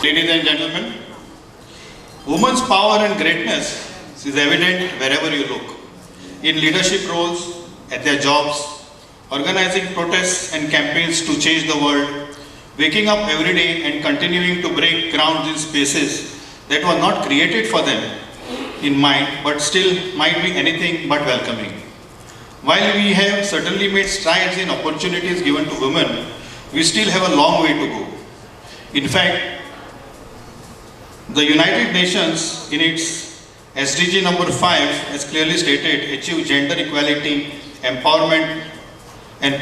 Ladies and gentlemen, women's power and greatness is evident wherever you look. In leadership roles, at their jobs, organizing protests and campaigns to change the world, waking up every day and continuing to break ground in spaces that were not created for them in mind, but still might be anything but welcoming. While we have certainly made strides in opportunities given to women, we still have a long way to go. In fact, the United Nations in its SDG number 5 has clearly stated, achieve gender equality, empower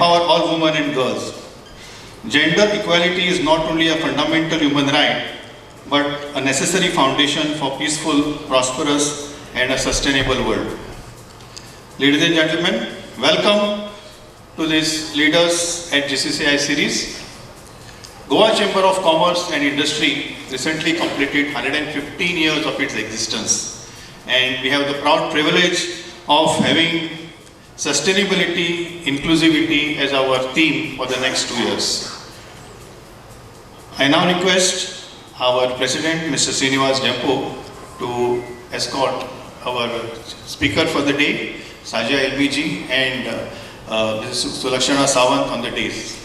all women and girls. Gender equality is not only a fundamental human right, but a necessary foundation for peaceful, prosperous, and a sustainable world. Ladies and gentlemen, welcome to this Leaders at GCCI series. Goa Chamber of Commerce and Industry recently completed 115 years of its existence, and we have the proud privilege of having sustainability, inclusivity as our theme for the next 2 years. I now request our President, Mr Shrinivas Dempo, to escort our speaker for the day, Shazia Ilmi ji, and Mrs Sulakshana Sawant on the dais.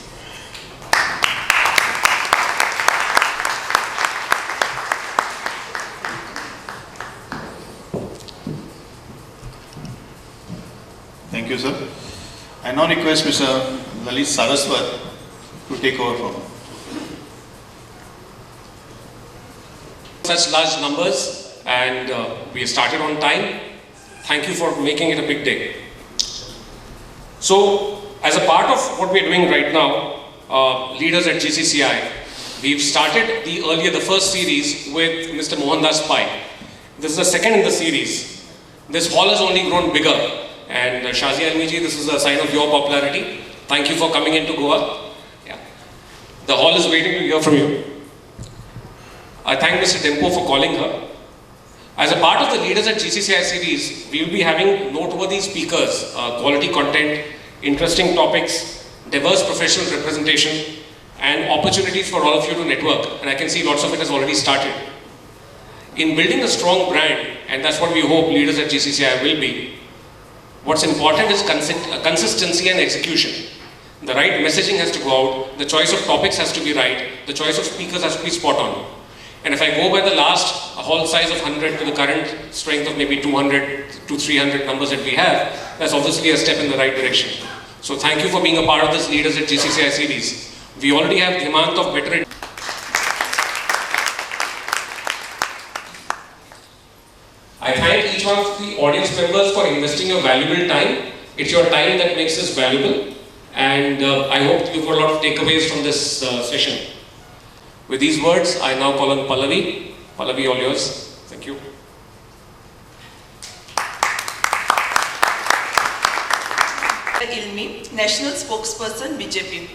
Thank you, sir. I now request Mr. Lalit Saraswat to take over from. Such large numbers, and we started on time. Thank you for making it a big day. So, as a part of what we are doing right now, Leaders at GCCI, we've started the first series with Mr. Mohandas Pai. This is the second in the series. This hall has only grown bigger. And Shazia Ilmi ji, this is a sign of your popularity. Thank you for coming into Goa. Yeah. The hall is waiting to hear from you. I thank Mr. Dempo for calling her. As a part of the Leaders at GCCI series, we will be having noteworthy speakers, quality content, interesting topics, diverse professional representation, and opportunities for all of you to network. And I can see lots of it has already started. In building a strong brand, and that's what we hope Leaders at GCCI will be, what's important is consistency and execution. The right messaging has to go out, the choice of topics has to be right, the choice of speakers has to be spot on. And if I go by the last hall size of 100 to the current strength of maybe 200 to 300 numbers that we have, that's obviously a step in the right direction. So thank you for being a part of this Leaders at GCCI series. We already have demand of better. I thank each one of the audience members for investing your valuable time. It's your time that makes this valuable, and I hope you've got a lot of takeaways from this session. With these words, I now call on Pallavi. Pallavi, all yours. Thank you. Ilmi, National Spokesperson, BJP.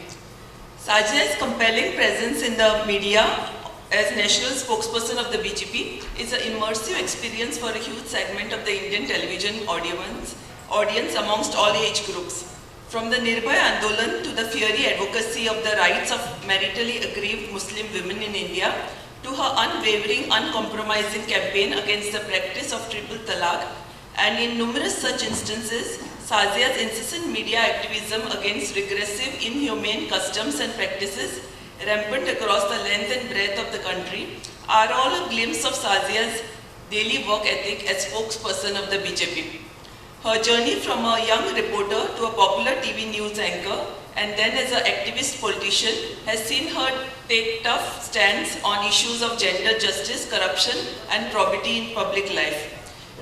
Shazia's compelling presence in the media as National Spokesperson of the BJP is an immersive experience for a huge segment of the Indian television audience amongst all age groups. From the Nirbhaya Andolan to the fiery advocacy of the rights of maritally aggrieved Muslim women in India, to her unwavering, uncompromising campaign against the practice of triple talaq, and in numerous such instances, Shazia's incessant media activism against regressive, inhumane customs and practices rampant across the length and breadth of the country are all a glimpse of Shazia's daily work ethic as spokesperson of the BJP. Her journey from a young reporter to a popular TV news anchor and then as an activist politician has seen her take tough stands on issues of gender justice, corruption and probity in public life.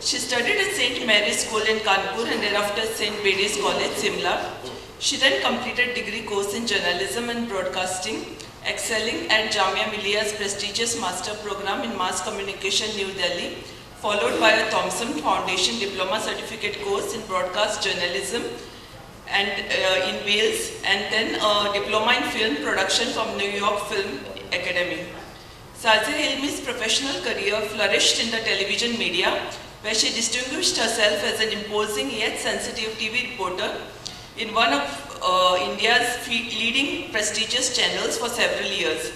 She studied at St. Mary's School in Kanpur and thereafter St. Bede's College, Simla. She then completed degree course in journalism and broadcasting, excelling at Jamia Millia's prestigious master program in mass communication, New Delhi, followed by a Thomson Foundation diploma certificate course in broadcast journalism and in Wales, and then a diploma in film production from New York Film Academy. Shazia Ilmi's professional career flourished in the television media, where she distinguished herself as an imposing yet sensitive TV reporter in one of India's leading prestigious channels for several years.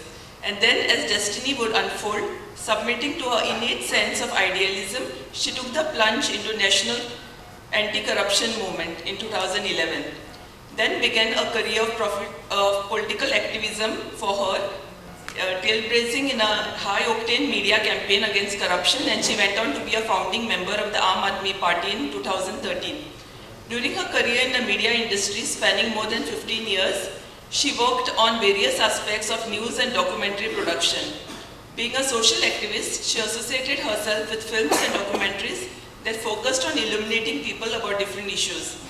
And then, as destiny would unfold, submitting to her innate sense of idealism, she took the plunge into national anti-corruption movement in 2011. Then began a career of political activism for her, trailblazing in a high-octane media campaign against corruption, and she went on to be a founding member of the llmi Party in 2013. During her career in the media industry spanning more than 15 years, she worked on various aspects of news and documentary production. Being a social activist, she associated herself with films and documentaries that focused on illuminating people about different issues.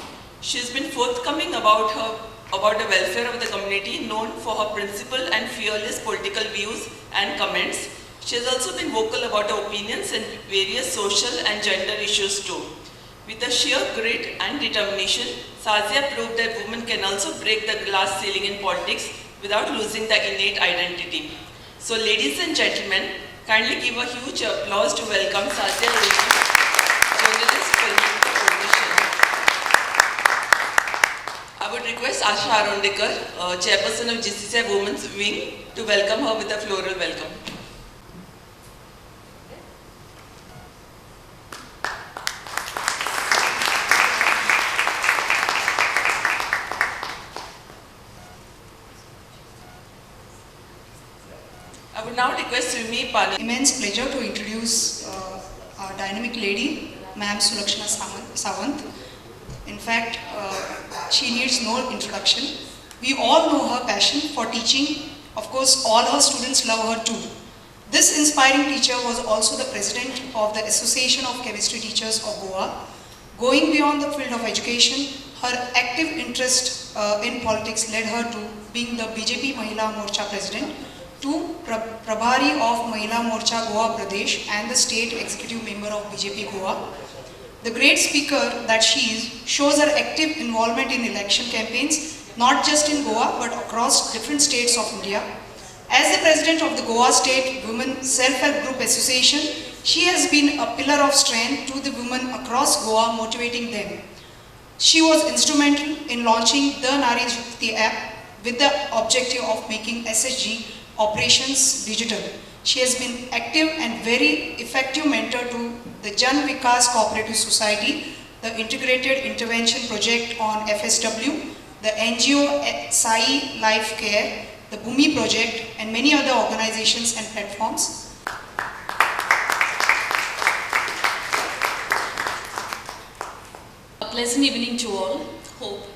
She has been forthcoming about the welfare of the community, known for her principled and fearless political views and comments. She has also been vocal about her opinions on various social and gender issues too. With a sheer grit and determination, Shazia proved that women can also break the glass ceiling in politics without losing the innate identity. So ladies and gentlemen, kindly give a huge applause to welcome Shazia Ilmi, journalist, film technician. I would request Asha Arondekar, chairperson of GCCI Women's Wing, to welcome her with a floral welcome. I would now request llmi panel. Immense pleasure to introduce our dynamic lady, Ma'am Sulakshana Sawant. In fact, she needs no introduction. We all know her passion for teaching. Of course, all her students love her too. This inspiring teacher was also the president of the Association of Chemistry Teachers of Goa. Going beyond the field of education, her active interest in politics led her to being the BJP Mahila Morcha president, to Prabhari of Mahila Morcha Goa Pradesh and the state executive member of BJP Goa. The great speaker that she is shows her active involvement in election campaigns, not just in Goa but across different states of India. As the president of the Goa State Women Self-Help Group Association, she has been a pillar of strength to the women across Goa, motivating them. She was instrumental in launching the Nari Shakti app with the objective of making SSG operations digital. She has been active and very effective mentor to the Jan Vikas Cooperative Society, the Integrated Intervention Project on FSW, the NGO Sai Life Care, the Bhumi Project, and many other organizations and platforms. A pleasant evening to all. Hope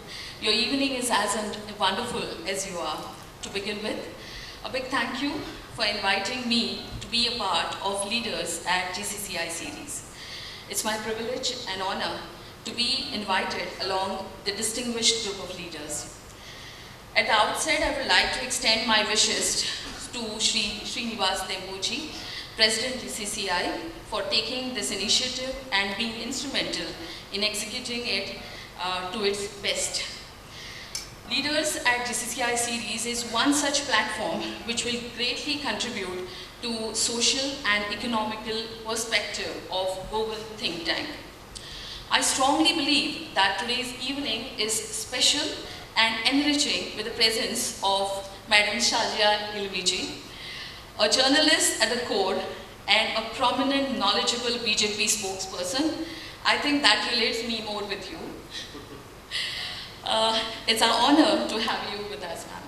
your evening is as wonderful as you are. To begin with, a big thank you for inviting me to be a part of Leaders at GCCI series. It's my privilege and honor to be invited along the distinguished group of leaders. At the outset, I would like to extend my wishes to Mr Shrinivas Dempo, President GCCI, for taking this initiative and being instrumental in executing it to its best. Leaders at GCCI series is one such platform which will greatly contribute to social and economical perspective of global think tank. I strongly believe that today's evening is special and enriching with the presence of Madam Shazia Ilmi, a journalist at the core and a prominent, knowledgeable BJP spokesperson. I think that relates me more with you. It's an honor to have you with us, ma'am.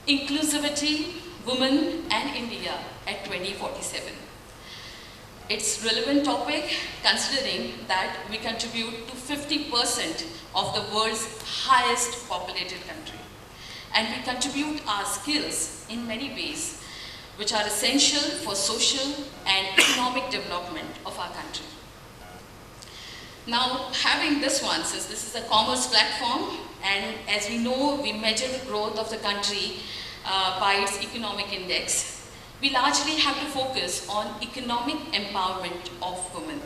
Inclusivity, Women and India at 2047. It's a relevant topic considering that we contribute to 50% of the world's highest populated country. And we contribute our skills in many ways which are essential for social and economic development of our country. Now, having this one, since this is a commerce platform, and as we know, we measure the growth of the country by its economic index, we largely have to focus on economic empowerment of women.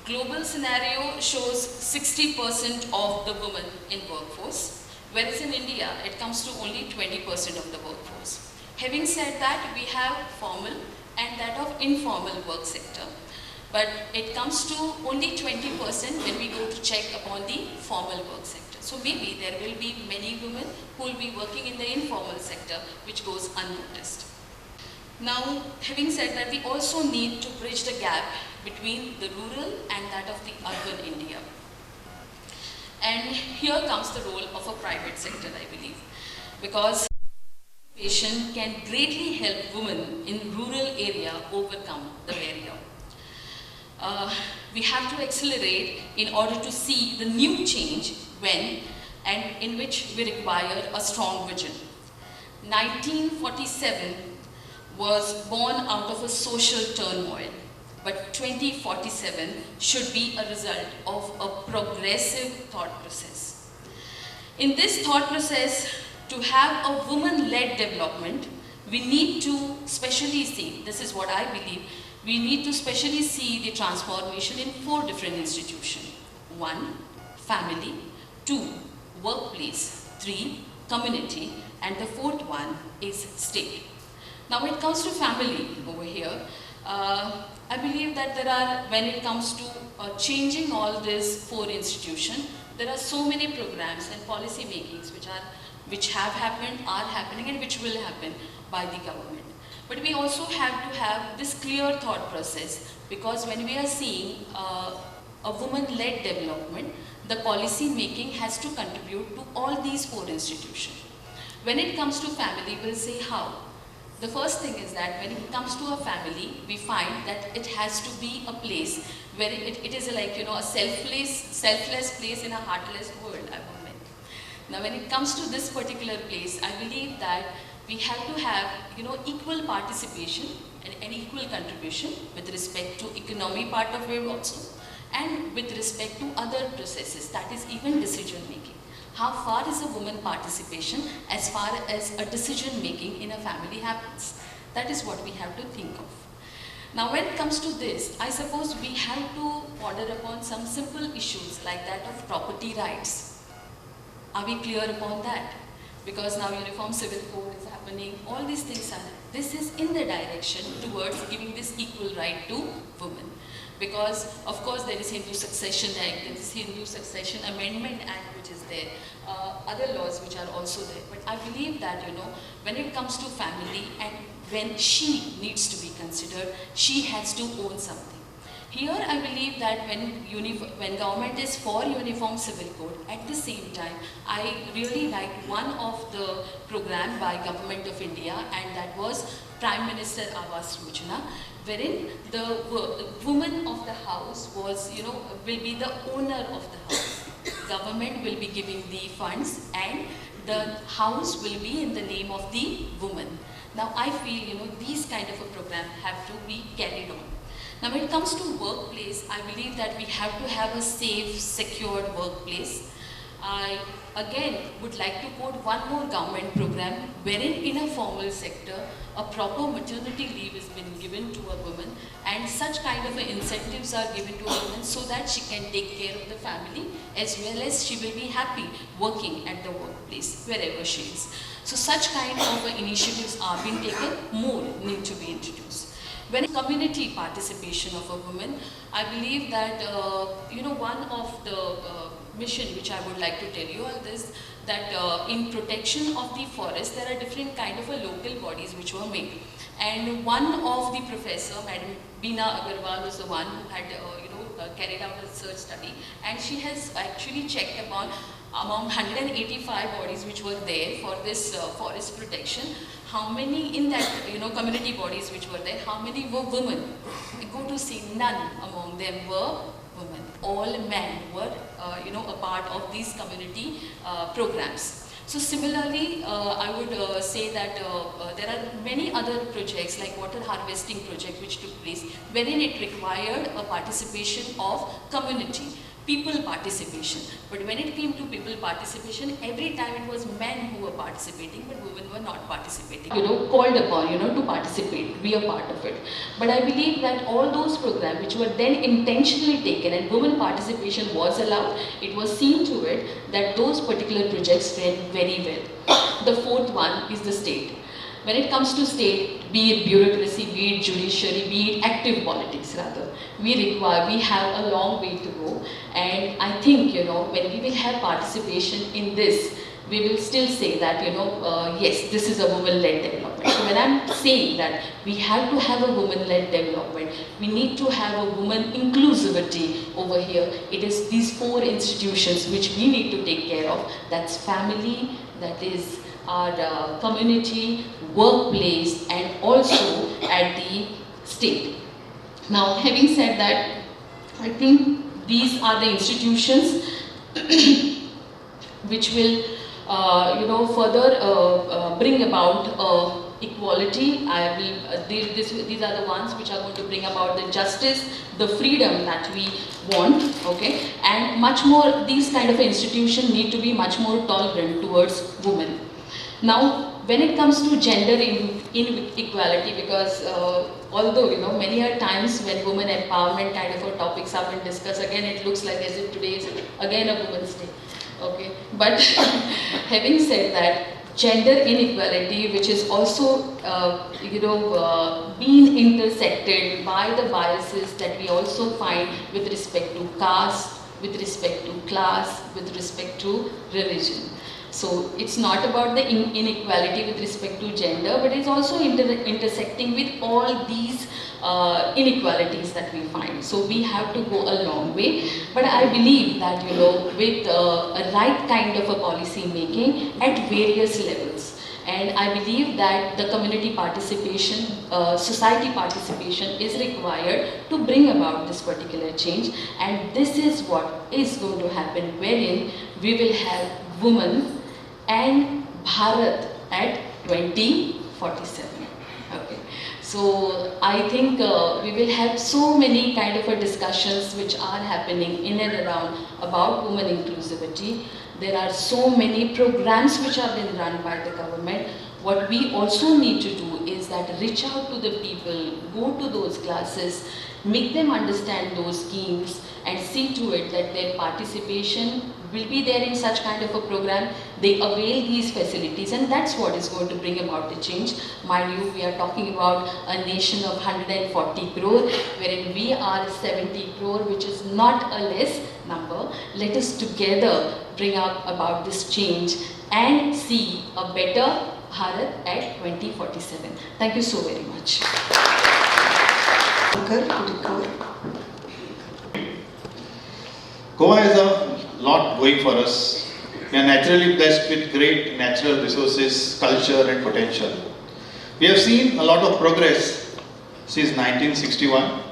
Global scenario shows 60% of the women in workforce, whereas in India, it comes to only 20% of the workforce. Having said that, we have formal and that of informal work sector. but it comes to only 20% when we go to check upon the formal work sector. So maybe there will be many women who will be working in the informal sector, which goes unnoticed. Now, having said that, we also need to bridge the gap between the rural and that of the urban India. And here comes the role of a private sector, I believe, because participation can greatly help women in rural area overcome the barrier. We have to accelerate in order to see the new change when and in which we require a strong vision. 1947 was born out of a social turmoil, but 2047 should be a result of a progressive thought process. In this thought process, to have a woman-led development, we need to specially see, this is what I believe, we need to specially see the transformation in 4 different institutions. 1, family. 2, workplace. 3, community. And the 4th one is state. Now when it comes to family over here, I believe that there are, when it comes to changing all these 4 institutions, there are so many programs and policy makings which have happened, are happening, and which will happen by the government. But we also have to have this clear thought process, because when we are seeing a woman-led development, the policy making has to contribute to all these 4 institutions. When it comes to family, we'll say how. The first thing is that when it comes to a family, we find that it has to be a place where it is like, a selfless place in a heartless world, I would mean. Now when it comes to this particular place, I believe that we have to have, equal participation and equal contribution with respect to economy part of it also, and with respect to other processes, that is even decision making. How far is a woman participation as far as a decision making in a family happens? That is what we have to think of. Now when it comes to this, I suppose we have to ponder upon some simple issues like that of property rights. Are we clear upon that? Because now Uniform Civil Code is happening, all these things are, this is in the direction towards giving this equal right to women. Because of course there is Hindu Succession Act, there is Hindu Succession Amendment Act which is there, other laws which are also there. But I believe that, when it comes to family and when she needs to be considered, she has to own something. Here I believe that when government is for Uniform Civil Code, at the same time, I really liked one of the program by Government of India, and that was Prime Minister Awas Yojana, wherein the woman of the house was, will be the owner of the house. Government will be giving the funds and the house will be in the name of the woman. Now I feel, these kind of a program have to be carried on. Now when it comes to workplace, I believe that we have to have a safe, secured workplace. I again would like to quote one more government program wherein in a formal sector, a proper maternity leave has been given to a woman, and such kind of incentives are given to a woman so that she can take care of the family as well as she will be happy working at the workplace wherever she is. So such kind of initiatives are being taken, more need to be introduced. When community participation of a woman, I believe that, one of the mission which I would like to tell you all this, that in protection of the forest, there are different kind of local bodies which were made. And one of the professor, Madam Beena Agarwal, was the one who had, carried out a research study, and she has actually checked upon among 185 bodies which were there for this forest protection, how many in that, community bodies which were there, how many were women? We go to see none among them were women. All men were, a part of these community programs. So similarly, I would say that there are many other projects like water harvesting project which took place, wherein it required a participation of community, people participation. But when it came to people participation, every time it was men who were participating, but women were not participating. Called upon, to participate, be a part of it. But I believe that all those programs which were then intentionally taken and women participation was allowed, it was seen to it that those particular projects went very well. The 4th one is the state. When it comes to state, be it bureaucracy, be it judiciary, be it active politics rather. We have a long way to go, and I think, when we will have participation in this, we will still say that, yes, this is a woman-led development. So when I'm saying that we have to have a woman-led development, we need to have a woman inclusivity over here. It is these 4 institutions which we need to take care of. That's family, that is our community, workplace, and also at the state. Now, having said that, I think these are the institutions which will further bring about equality. These are the ones which are going to bring about the justice, the freedom that we want, okay? And much more, these kind of institutions need to be much more tolerant towards women. Now, when it comes to gender inequality, because although, many a times when women empowerment kind of topics have been discussed, again it looks like as if today is again a Women's Day. Okay, but having said that, gender inequality, which is also, being intersected by the biases that we also find with respect to caste, with respect to class, with respect to religion. So it's not about the inequality with respect to gender, but it's also intersecting with all these inequalities that we find. So we have to go a long way. But I believe that, with a right kind of a policy making at various levels. And I believe that the community participation, society participation is required to bring about this particular change. And this is what is going to happen, wherein we will have women and Bharat at 2047. Okay. So I think we will have so many kind of discussions which are happening in and around about women inclusivity. There are so many programs which have been run by the government. What we also need to do is that reach out to the people, go to those classes, make them understand those schemes, and see to it that their participation will be there in such kind of a program. They avail these facilities, and that's what is going to bring about the change. Mind you, we are talking about a nation of 140 crore, wherein we are 70 crore, which is not a less number. Let us together bring up about this change and see a better Bharat at 2047. Thank you so very much. Goa has a lot going for us. We are naturally blessed with great natural resources, culture and potential. We have seen a lot of progress since 1961.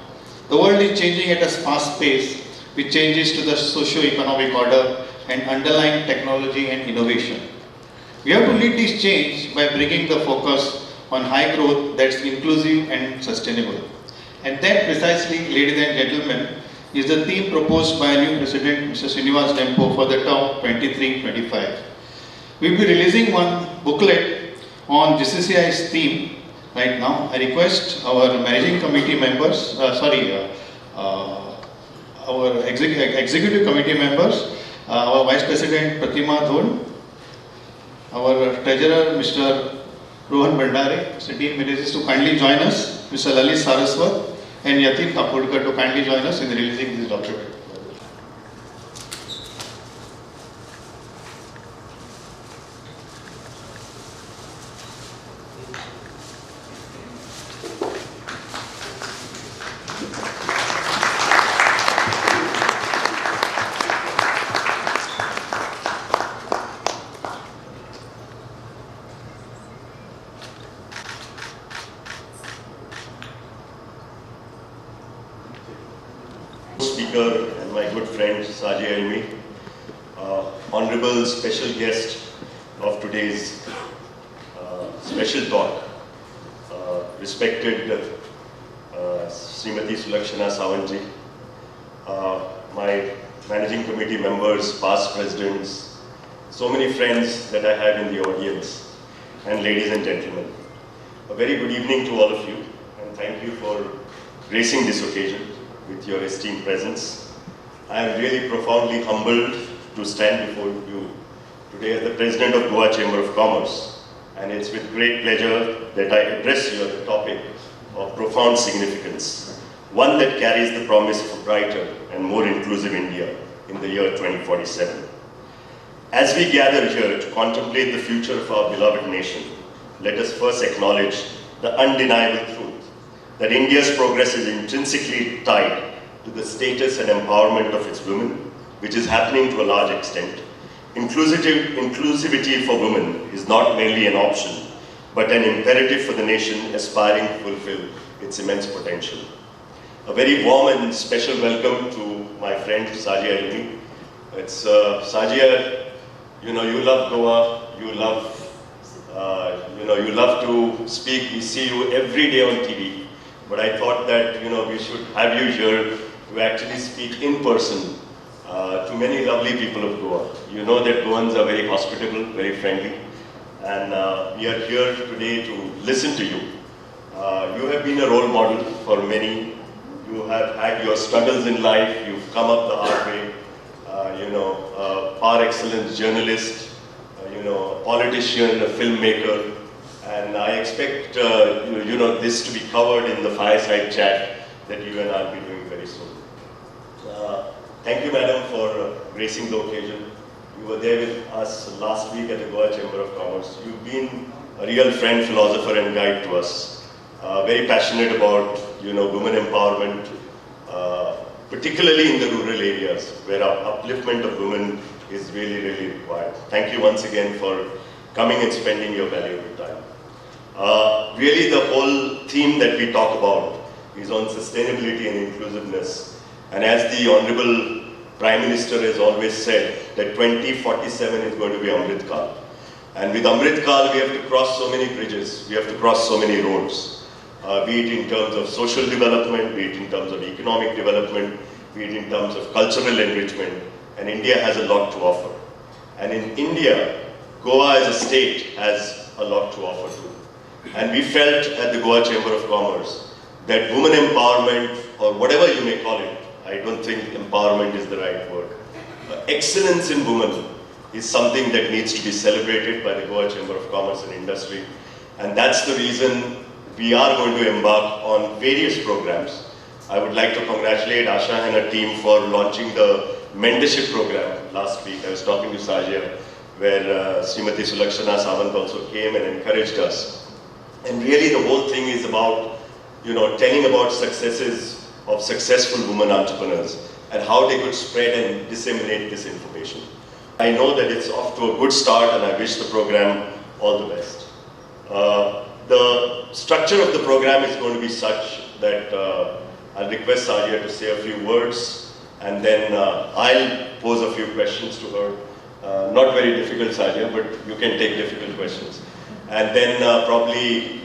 The world is changing at a fast pace with changes to the socio-economic order and underlying technology and innovation. We have to lead this change by bringing the focus on high growth that's inclusive and sustainable. And that precisely, ladies and gentlemen, is the theme proposed by new President Mr Shrinivas Dempo for the term 23-25. We will be releasing one booklet on GCCI's theme right now. I request our managing committee members, our executive committee members, our Vice President Pratima Dona, our Treasurer Mr Rohan Bhandare, Mr Dean Manages to kindly join us, Mr Lalit Saraswat and Yatin Kapurkar to kindly join us in releasing this document. Speaker and my good friend Shazia Ilmi, honorable special guest of today's special talk, respected Srimati Sulakshana Sawant, my managing committee members, past presidents, so many friends that I have in the audience, and ladies and gentlemen. A very good evening to all of you, and thank you for gracing this occasion with your esteemed presence. I am really profoundly humbled to stand before you today as the President of Goa Chamber of Commerce, and it's with great pleasure that I address you on the topic of profound significance, one that carries the promise of a brighter and more inclusive India in the year 2047. As we gather here to contemplate the future of our beloved nation, let us first acknowledge the undeniable truth that India's progress is intrinsically tied to the status and empowerment of its women, which is happening to a large extent. Inclusivity for women is not merely an option, but an imperative for the nation aspiring to fulfill its immense potential. A very warm and special welcome to my friend Shazia Ilmi. It's Shazia, you love Goa, you love to speak. We see you every day on TV, but I thought that we should have you here to actually speak in person to many lovely people of Goa. You know that Goans are very hospitable, very friendly, and we are here today to listen to you. You have been a role model for many. You have had your struggles in life. You've come up the hard way. Par excellence journalist, politician, a filmmaker, and I expect this to be covered in the fireside chat that you and I'll be doing very soon. Thank you, madam, for gracing the occasion. You were there with us last week at the Goa Chamber of Commerce. You've been a real friend, philosopher, and guide to us. Very passionate about women empowerment, particularly in the rural areas where our upliftment of women is really, really required. Thank you once again for coming and spending your valuable time. Really, the whole theme that we talk about is on sustainability and inclusiveness. And as the Honorable Prime Minister has always said, that 2047 is going to be Amrit Kal. And with Amrit Kal, we have to cross so many bridges, we have to cross so many roads. Be it in terms of social development, be it in terms of economic development, be it in terms of cultural enrichment, and India has a lot to offer. And in India, Goa as a state has a lot to offer too. And we felt at the Goa Chamber of Commerce that women empowerment, or whatever you may call it, I don't think empowerment is the right word. Excellence in women is something that needs to be celebrated by the Goa Chamber of Commerce and Industry. And that's the reason we are going to embark on various programs. I would like to congratulate Asha and her team for launching the mentorship program last week. I was talking to Shazia, where Srimati Sulakshana Sawant also came and encouraged us. And really the whole thing is about, telling about successes of successful women entrepreneurs and how they could spread and disseminate this information. I know that it's off to a good start and I wish the program all the best. The structure of the program is going to be such that I'll request Shazia to say a few words and then I'll pose a few questions to her. Not very difficult, Shazia, but you can take difficult questions. And then probably,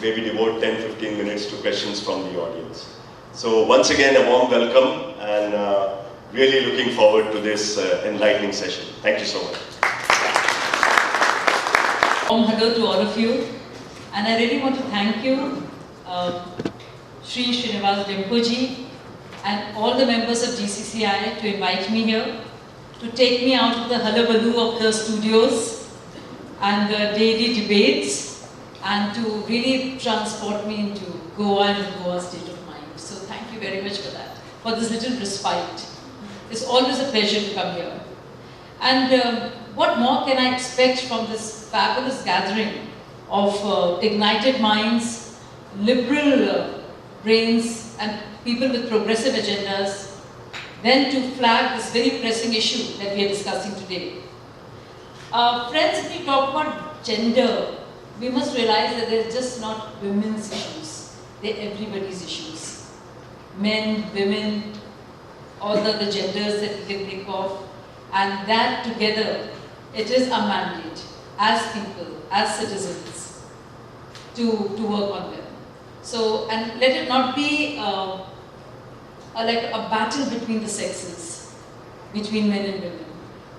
maybe devote 10-15 minutes to questions from the audience. So once again, a warm welcome and really looking forward to this enlightening session. Thank you so much. Warm hello to all of you, and I really want to thank you, Mr Shrinivas Dempo ji, and all the members of GCCI to invite me here, to take me out of the hullabaloo of the studios and the daily debates, and to really transport me into Goa and the Goa state of mind. So thank you very much for that, for this little respite. It's always a pleasure to come here. And what more can I expect from this fabulous gathering of ignited minds, liberal brains and people with progressive agendas, than to flag this very pressing issue that we are discussing today. Friends, if we talk about gender, we must realize that they're just not women's issues, they're everybody's issues. Men, women, all the other genders that we can think of, and that together, it is a mandate as people, as citizens, to work on them. So, and let it not be like a battle between the sexes, between men and women,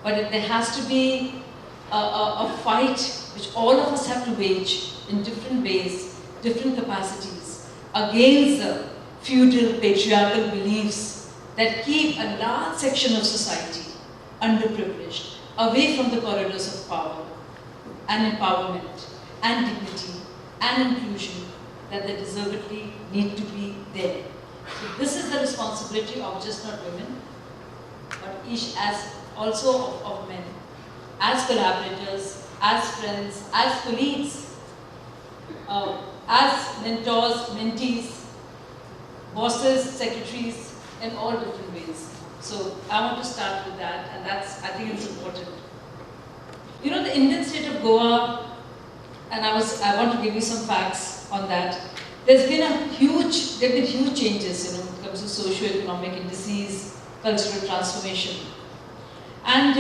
but there has to be a fight which all of us have to wage in different ways, different capacities, against the feudal patriarchal beliefs that keep a large section of society underprivileged, away from the corridors of power. and empowerment and dignity and inclusion that they deservedly need to be there. So this is the responsibility of just not women, but each as also of men, as collaborators, as friends, as colleagues, as mentors, mentees, bosses, secretaries, in all different ways. So I want to start with that, and I think it's important. You know, the Indian state of Goa, and I want to give you some facts on that. There've been huge changes, you know, when it comes to socio-economic indices, cultural transformation. And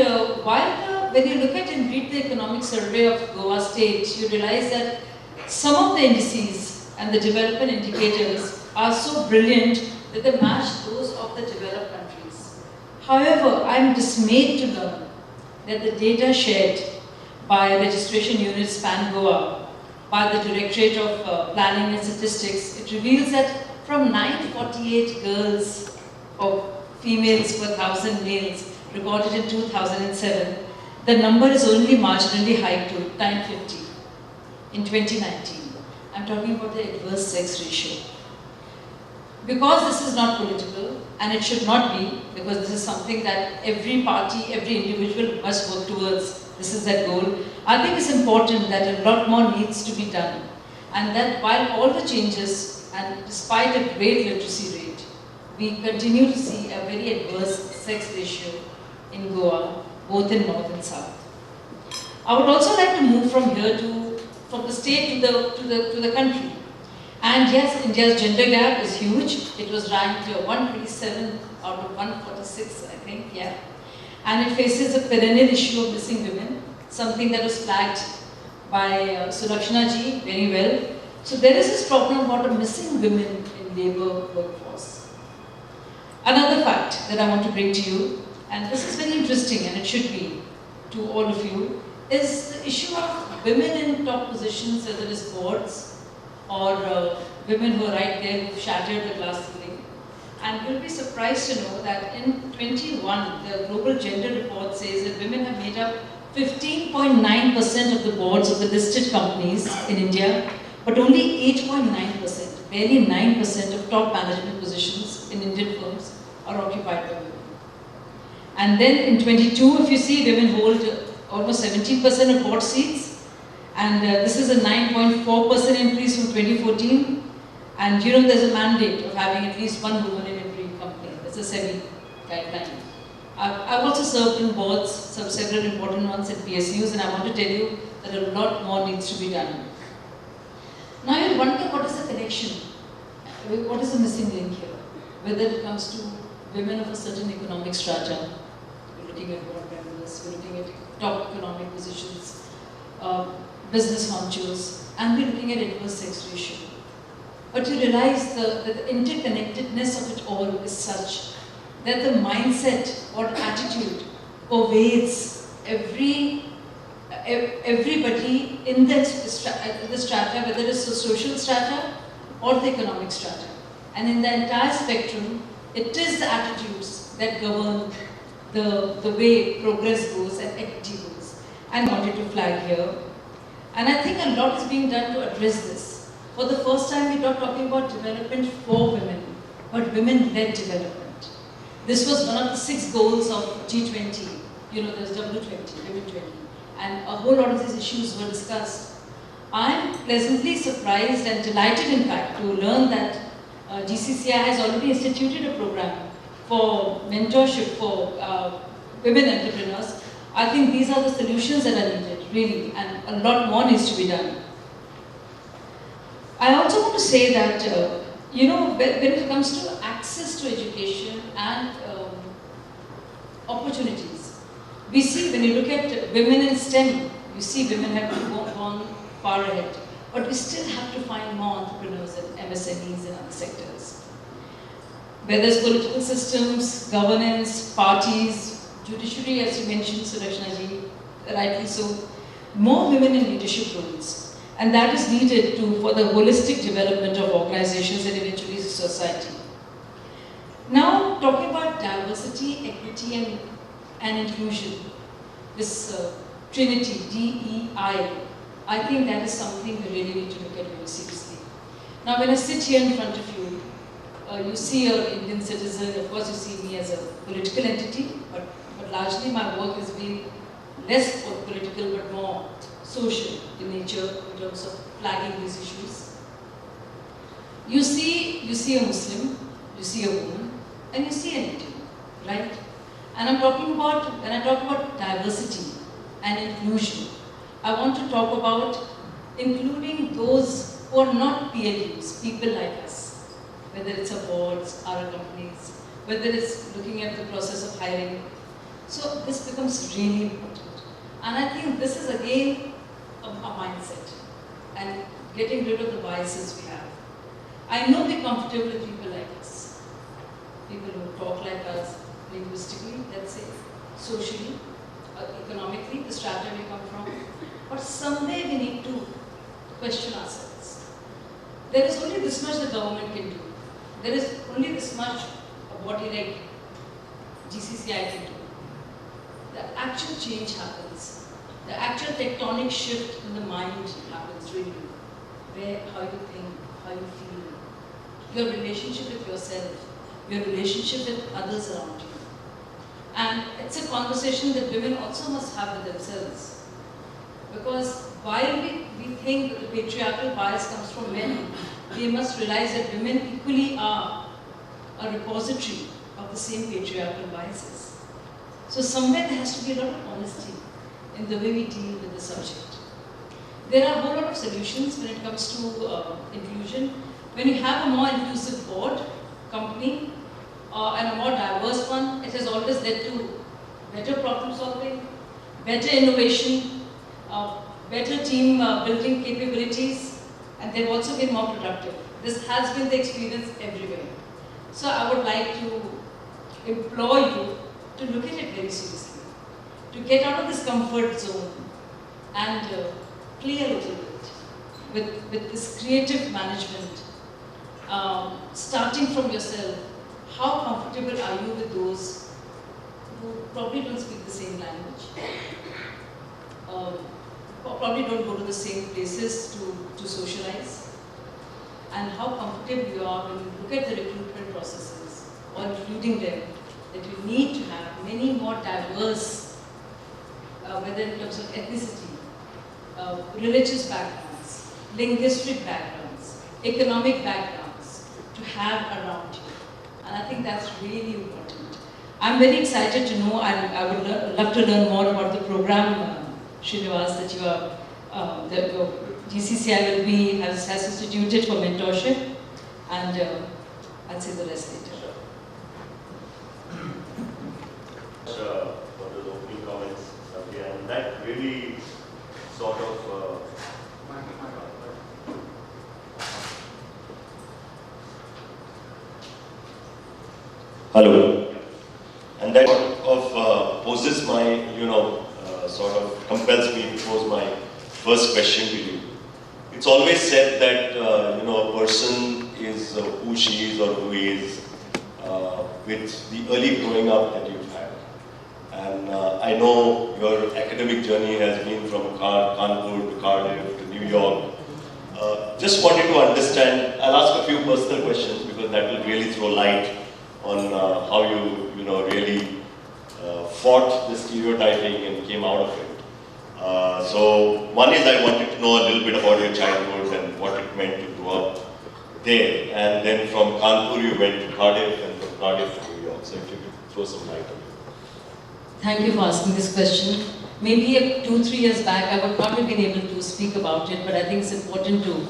when you look at and read the economic survey of Goa state, you realize that some of the indices and the development indicators are so brilliant that they match those of the developed countries. However, I am dismayed to learn that the data shared by registration units Pan Goa, by the Directorate of Planning and Statistics, it reveals that from 948 girls or females per 1,000 males recorded in 2007, the number is only marginally hiked to 950 in 2019. I'm talking about the adverse sex ratio. Because this is not political, and it should not be, because this is something that every party, every individual must work towards, this is their goal, I think it's important that a lot more needs to be done. And that while all the changes, and despite a great literacy rate, we continue to see a very adverse sex ratio in Goa, both in north and south. I would also like to move from here from the state to the country. And yes, India's gender gap is huge. It was ranked 127 out of 146, I think, yeah. And it faces a perennial issue of missing women, something that was flagged by Sulakshana ji very well. So there is this problem about missing women in labour workforce. Another fact that I want to bring to you, and this is very interesting and it should be to all of you, is the issue of women in top positions, whether it's boards or women who are right there who've shattered the glass ceiling. And you'll be surprised to know that in 21, the Global Gender Report says that women have made up 15.9% of the boards of the listed companies in India, but only 8.9%, barely 9% of top management positions in Indian firms are occupied by women. And then in 22, if you see, women hold almost 17% of board seats. And this is a 9.4% increase from 2014. And you know, there's a mandate of having at least one woman in every company. That's a SEBI guideline. I've also served in boards, several important ones at PSUs, and I want to tell you that a lot more needs to be done. Now you wonder, what is the connection? What is the missing link here? Whether it comes to women of a certain economic strata, we're looking at board members, we're looking at top economic positions, business honchos, and we're looking at adverse sex ratio. But you realize that the interconnectedness of it all is such that the mindset or attitude pervades everybody in the strata, whether it's the social strata or the economic strata. And in the entire spectrum, it is the attitudes that govern the way progress goes and equity goes. And I wanted to flag here. And I think a lot is being done to address this. For the first time, we're not talking about development for women, but women-led development. This was one of the 6 goals of G20. You know, there's W20, Women 20. And a whole lot of these issues were discussed. I'm pleasantly surprised and delighted, in fact, to learn that GCCI has already instituted a program for mentorship for women entrepreneurs. I think these are the solutions that are needed, really, and a lot more needs to be done. I also want to say that, you know, when it comes to access to education and opportunities, we see when you look at women in STEM, you see women have gone far ahead, but we still have to find more entrepreneurs and MSMEs in other sectors. Whether it's political systems, governance, parties, judiciary, as you mentioned, Sulakshana ji, rightly so, more women in leadership roles. And that is needed for the holistic development of organizations and eventually society. Now, talking about diversity, equity and inclusion, this Trinity, DEI. I think that is something we really need to look at very seriously. Now, when I sit here in front of you, you see an Indian citizen. Of course, you see me as a political entity, but largely my work has been less political but more social in nature in terms of flagging these issues. You see a Muslim, you see a woman, and you see an Indian, right? And I'm talking about, when I talk about diversity and inclusion, I want to talk about including those who are not PLUs, people like us, whether it's our boards, our companies, whether it's looking at the process of hiring. So this becomes really important. And I think this is again a mindset and getting rid of the biases we have. I know we're comfortable with people like us, people who talk like us, linguistically, let's say, socially, economically, the strata we come from. But someday we need to question ourselves. There is only this much the government can do. There is only this much of what Leader GCCI can do. The actual change happens. The actual tectonic shift in the mind happens really. Where, how you think, how you feel, your relationship with yourself, your relationship with others around you. And it's a conversation that women also must have with themselves. Because while we think that the patriarchal bias comes from men, we must realize that women equally are a repository of the same patriarchal biases. So somewhere there has to be a lot of honesty in the way we deal with the subject. There are a whole lot of solutions when it comes to inclusion. When you have a more inclusive board, company, and a more diverse one, it has always led to better problem solving, better innovation, better team building capabilities, and they've also been more productive. This has been the experience everywhere. So I would like to implore you to look at it very seriously, to get out of this comfort zone and play a little bit with this creative management, starting from yourself. How comfortable are you with those who probably don't speak the same language, probably don't go to the same places to socialize, and how comfortable you are when you look at the recruitment processes or including them, that you need to have many more diverse, whether in terms of ethnicity, religious backgrounds, linguistic backgrounds, economic backgrounds, to have around you. And I think that's really important. I'm very excited to know, I would love to learn more about the program, Shrinivas, that you are, that your GCCI has instituted for mentorship, and I'll say the rest later. For those opening comments, Shazia, and that really sort of hello, and that sort of poses my, sort of compels me to pose my first question to you. It's always said that a person is who she is or who he is with the early growing up that you've had. And I know your academic journey has been from Kanpur to Cardiff to New York. Just wanted to understand, I'll ask a few personal questions because that will really throw light on how you really fought the stereotyping and came out of it. So one is I wanted to know a little bit about your childhood and what it meant to grow up there. And then from Kanpur you went to Cardiff, and from Cardiff to New York. So if you could throw some light on it. Thank you for asking this question. Maybe 2-3 years back I would not have been able to speak about it, but I think it's important to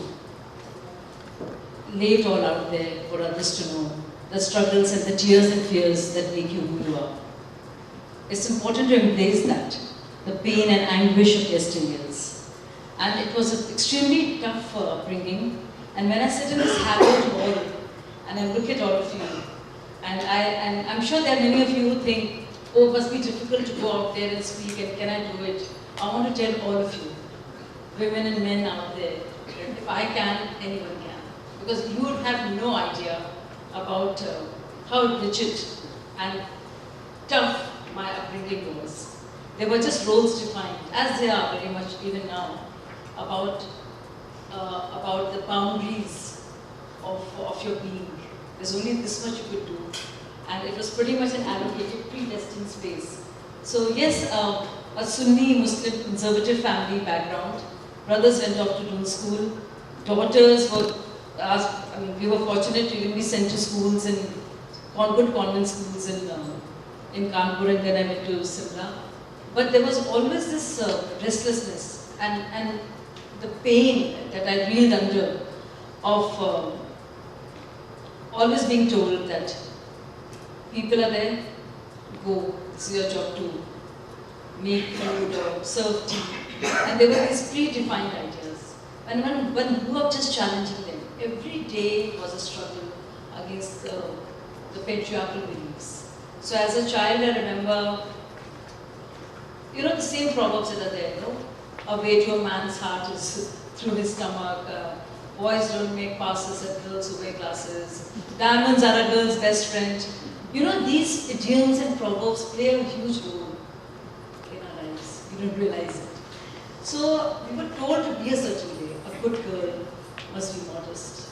lay it all out there for others to know. The struggles and the tears and fears that make you who you are. It's important to embrace that, the pain and anguish of yesteryears. And it was an extremely tough upbringing. And when I sit in this hallowed hall and I look at all of you, and I'm sure there are many of you who think, oh, it must be difficult to go out there and speak, and can I do it? I want to tell all of you, women and men out there, that if I can, anyone can. Because you would have no idea about how rigid and tough my upbringing was. There were just roles defined, as they are very much even now, about the boundaries of your being. There's only this much you could do. And it was pretty much an allocated, predestined space. So yes, a Sunni Muslim conservative family background. Brothers went off to do school. Daughters were asked, I mean, we were fortunate to even be sent to schools in good convent schools in Kanpur, and then I went to Simla. But there was always this restlessness and the pain that I reeled under of always being told that people are there, go, this is your job to make food or serve tea. And there were these predefined ideas. And when you grew up just challenging them, every day was a struggle against the patriarchal beliefs. So as a child, I remember, the same proverbs that are there, a way to a man's heart is through his stomach. Boys don't make passes at girls who wear glasses. Diamonds are a girl's best friend. These idioms and proverbs play a huge role in our lives. We don't realize it. So we were told to be a certain way. A good girl must be modest.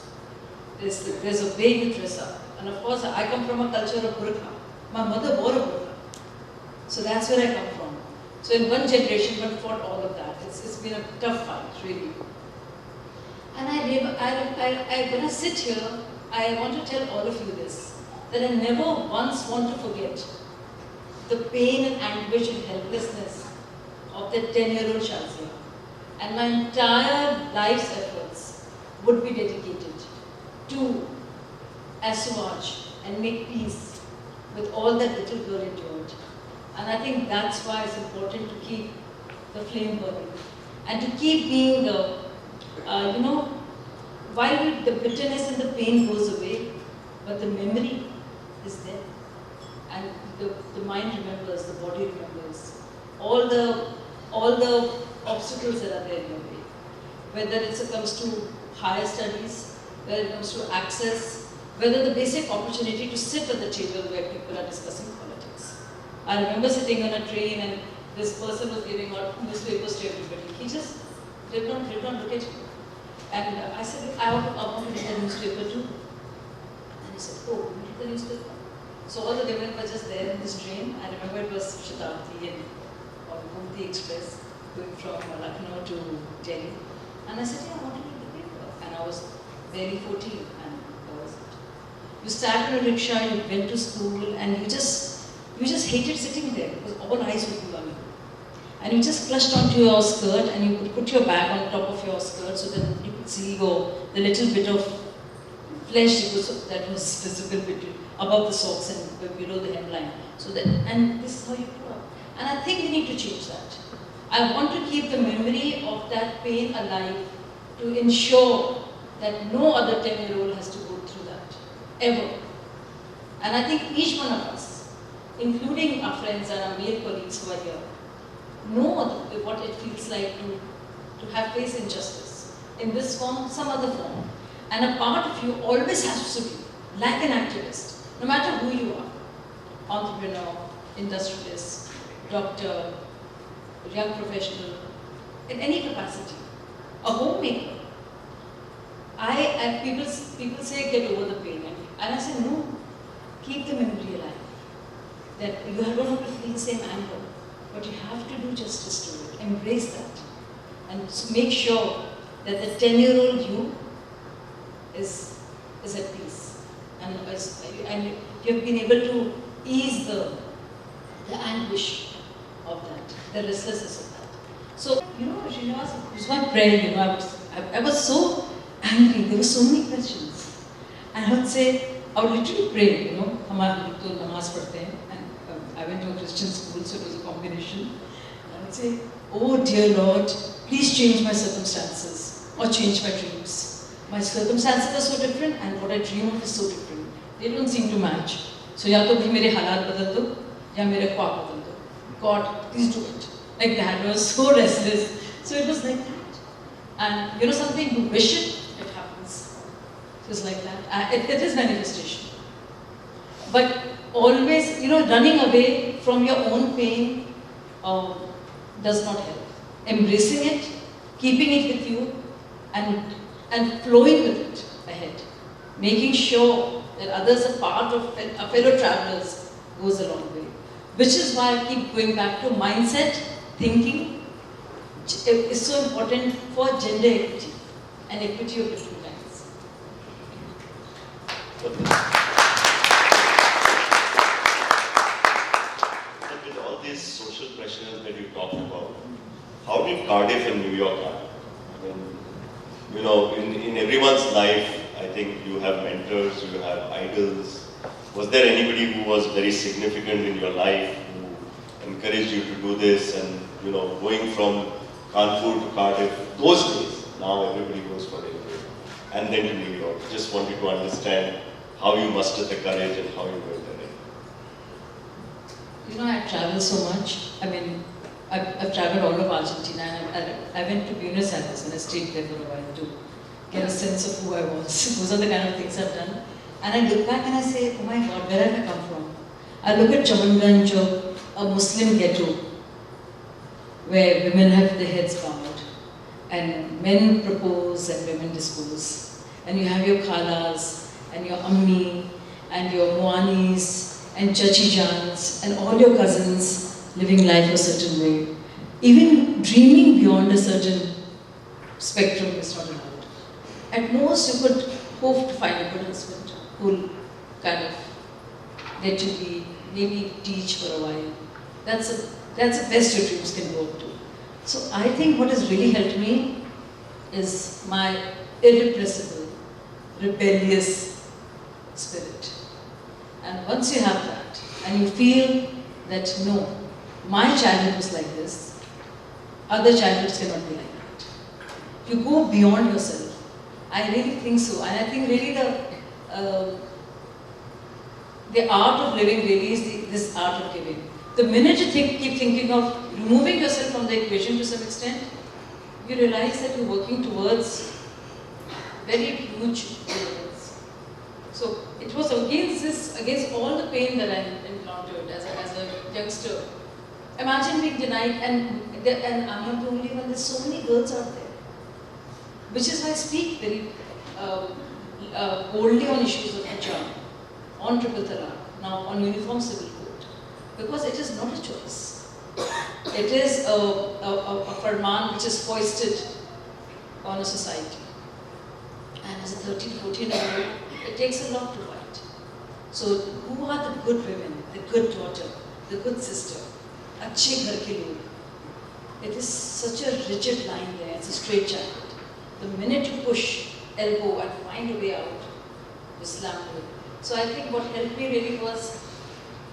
There's a way you dress up. And of course, I come from a culture of burqa. My mother wore a burqa. So that's where I come from. So in one generation, one fought all of that. It's been a tough fight, really. And when I sit here, I want to tell all of you this, that I never once want to forget the pain and anguish and helplessness of that 10-year-old Shazia. And my entire life's efforts would be dedicated to assuage and make peace with all that little girl endured. And I think that's why it's important to keep the flame burning and to keep being the, while the bitterness and the pain goes away, but the memory is there. And the mind remembers, the body remembers. All the obstacles that are there in your way. Whether it comes to higher studies, whether it comes to access, whether the basic opportunity to sit at the table where people are discussing politics. I remember sitting on a train and this person was giving out newspapers to everybody. He just did not look at me. And I said, I want to read the newspaper too. And he said, oh, you read the newspaper? So all the women were just there in this train. I remember it was Cidade and the Express going from Lucknow to Delhi. And I said, yeah, I want to read the paper. And I was barely 14 and that was it. You sat in a rickshaw, you went to school and you just hated sitting there because all eyes would be on you. And you just clutched onto your skirt and you could put your bag on top of your skirt so that you could see the little bit of flesh that was visible above the socks and below the hemline. And this is how you grew up. And I think we need to change that. I want to keep the memory of that pain alive to ensure that no other 10-year-old has to go through that, ever. And I think each one of us, including our friends and our male colleagues who are here, know what it feels like to have faced injustice in this form, some other form. And a part of you always has to be like an activist, no matter who you are, entrepreneur, industrialist, doctor, young professional, in any capacity, a homemaker. People say get over the pain, and I say no, keep the memory alive. That you don't have to feel the same anger, but you have to do justice to it, embrace that, and make sure that the 10-year-old you is at peace, and you have been able to ease the anguish of that, the restlessness of that. So, Srinivas, it was my prayer, I was so angry, there were so many questions. And I would say, I would literally pray, हम तो नमाज पढ़ते हैं, and I went to a Christian school, so it was a combination. And I would say, oh dear Lord, please change my circumstances, or change my dreams. My circumstances are so different, and what I dream of is so different. They don't seem to match. So या तो भी मेरे हालात बदल दो, या मेरे ख्वाब बदल दो. God, please do it. Like that, I was so restless. So it was like that. And something, you wish it happens. Just like that. It is manifestation. But always, running away from your own pain does not help. Embracing it, keeping it with you, and flowing with it ahead. Making sure that others are part of fellow travelers goes a long way. Which is why I keep going back to mindset, thinking is so important for gender equity and equity of different kinds. With all these social pressures that you talked about, how did Cardiff and New York happen? I mean, you know, in everyone's life, I think you have mentors, you have idols. Was there anybody who was very significant in your life who encouraged you to do this? And, you know, going from Kanpur to Cardiff, those days, now everybody goes for it. And then to New York. Just wanted to understand how you mustered the courage and how you went there. You know, I travel so much. I mean, I've traveled all of Argentina, and I went to Buenos Aires and I stayed there for a while to get a sense of who I was. Those are the kind of things I've done. And I look back and I say, oh my God, where have I come from? I look at Chamanganj, a Muslim ghetto, where women have their heads bowed, and men propose and women dispose. And you have your khalas, and your ammi, and your muanis, and chachijans, and all your cousins living life a certain way. Even dreaming beyond a certain spectrum is not allowed. At most, you could hope to find a good husband who'll kind of let you be, maybe teach for a while. That's the best your dreams can go up to. So I think what has really helped me is my irrepressible, rebellious spirit. And once you have that, and you feel that no, my childhood was like this, other childhoods cannot be like that. You go beyond yourself. I really think so. And I think really the art of living really is this art of giving. The minute you keep thinking of removing yourself from the equation to some extent, you realize that you're working towards very huge goals. So it was against all the pain that I encountered as a youngster. Imagine being denied, and I'm not the only one, there's so many girls out there. Which is why I speak very boldly on issues of hijab, on triple talaq, now on uniform civil code. Because it is not a choice. It is a farman which is foisted on a society. And as a 13, 14-year-old, it takes a lot to fight. So who are the good women, the good daughter, the good sister? Achhe ghar ke log. It is such a rigid line there, it's a straight channel. The minute you push, elbow and find a way out, you slam it. So I think what helped me really was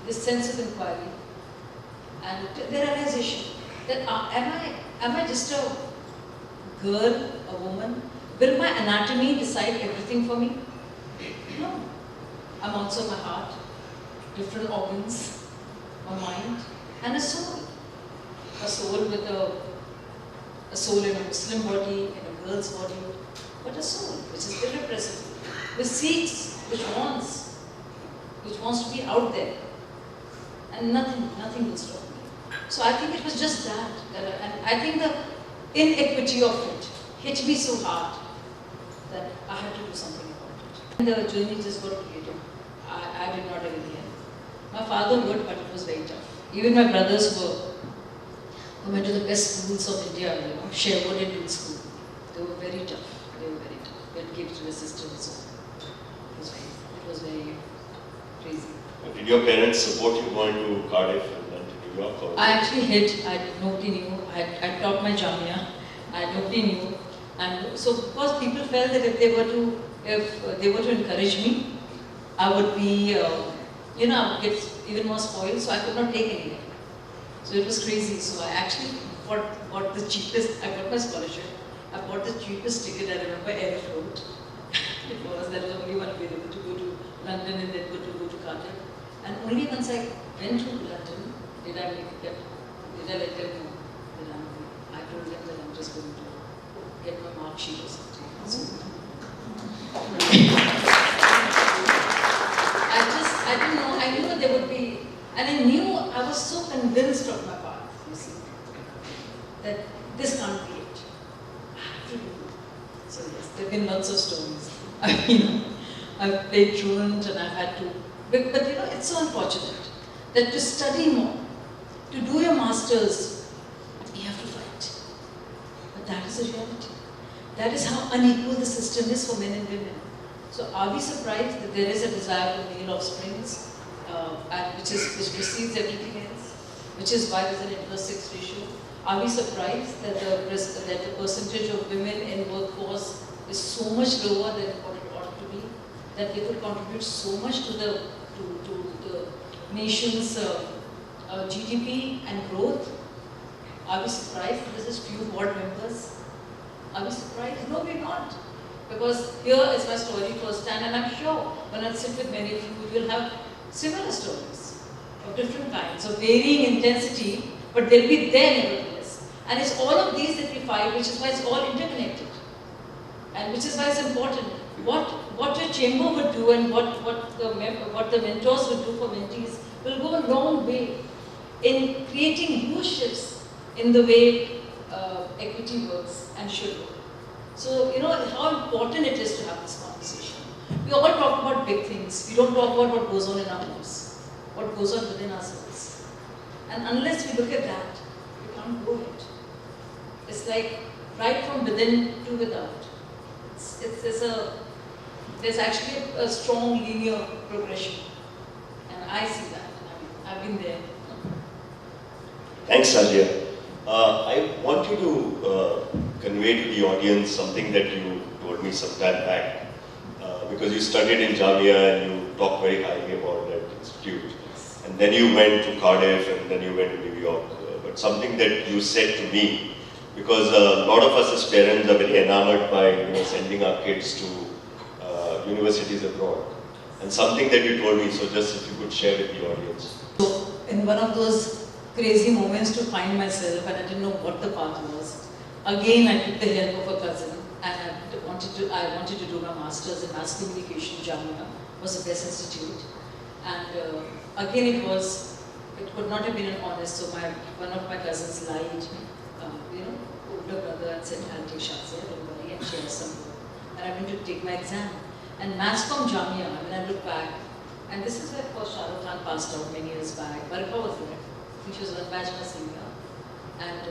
this sense of inquiry and the realization that am I just a girl, a woman? Will my anatomy decide everything for me? No. I'm also my heart, different organs, my mind, and a soul. A soul with a soul in a Muslim body, in a girl's body, but a soul which is irrepressible, which seeks, which wants to be out there, and nothing will stop me. So I think it was just that and I think the inequity of it hit me so hard that I had to do something about it. And the journey just got created. I did not even hear. My father would, but it was very tough. Even my brothers who went to the best schools of India, you know, Sherwood Indian School. They were very tough. We had given to resistance. It was very crazy. Did your parents support you going to Cardiff and then to New York? Or? I actually hid. Nobody knew. I taught my jamia. Nobody knew. And so because people felt that if they were to encourage me, I would be, I would get even more spoiled, so I could not take anything. So it was crazy. So I actually bought the cheapest, I got my scholarship, I bought the cheapest ticket, I remember, Aeroflot. There was only one available to go to London and then go to Cardiff. And only once I went to London did I let them know that I told them that I'm just going to get my mark sheet or something. So, I didn't know, I knew there would be, and I was so convinced of my path, you see. that this can't be it. I have to do it. So yes, there have been lots of stories. I mean, I've played truant and I've had to, but you know, it's so unfortunate that to study more, to do your masters, you have to fight. But that is the reality. That is how unequal the system is for men and women. So are we surprised that there is a desire for male offsprings, which precedes everything else, which is why there's an inverse-sex ratio? Are we surprised that the percentage of women in workforce is so much lower than what it ought to be, that they could contribute so much to the nation's GDP and growth? Are we surprised that there's few board members? Are we surprised? No, we're not. Because here is my story firsthand, and I'm sure when I sit with many of you, you'll have similar stories of different kinds, of varying intensity, but they'll be there nevertheless. And it's all of these that we fight, which is why it's all interconnected. And which is why it's important. What your chamber would do and what the mentors would do for mentees will go a long way in creating huge shifts in the way equity works and should work. So, you know how important it is to have this conversation. We all talk about big things. We don't talk about what goes on in our homes, what goes on within ourselves. And unless we look at that, we can't go it. It's like right from within to without. There's actually a strong linear progression. And I see that. I've been there. Thanks, Shazia. I want you to convey to the audience something that you told me some time back, because you studied in Jamia and you talked very highly about that institute. And then you went to Cardiff and then you went to New York. But something that you said to me, because a lot of us as parents are very enamored by sending our kids to universities abroad. And something that you told me, so just if you could share with the audience. So, in one of those crazy moments to find myself, and I didn't know what the path was. Again, I took the help of a cousin, and I wanted to do my master's in mass communication. Jamia was the best institute, and again it could not have been an honest. So one of my cousins lied, older brother, and said, "I'll take Shazia, don't worry," and she has some work. And I went to take my exam, and maths from Jamia. When I look back, and this is where Shah Rukh Khan passed out many years back. Bharatiya was there. She was Sulakshana Sawant, and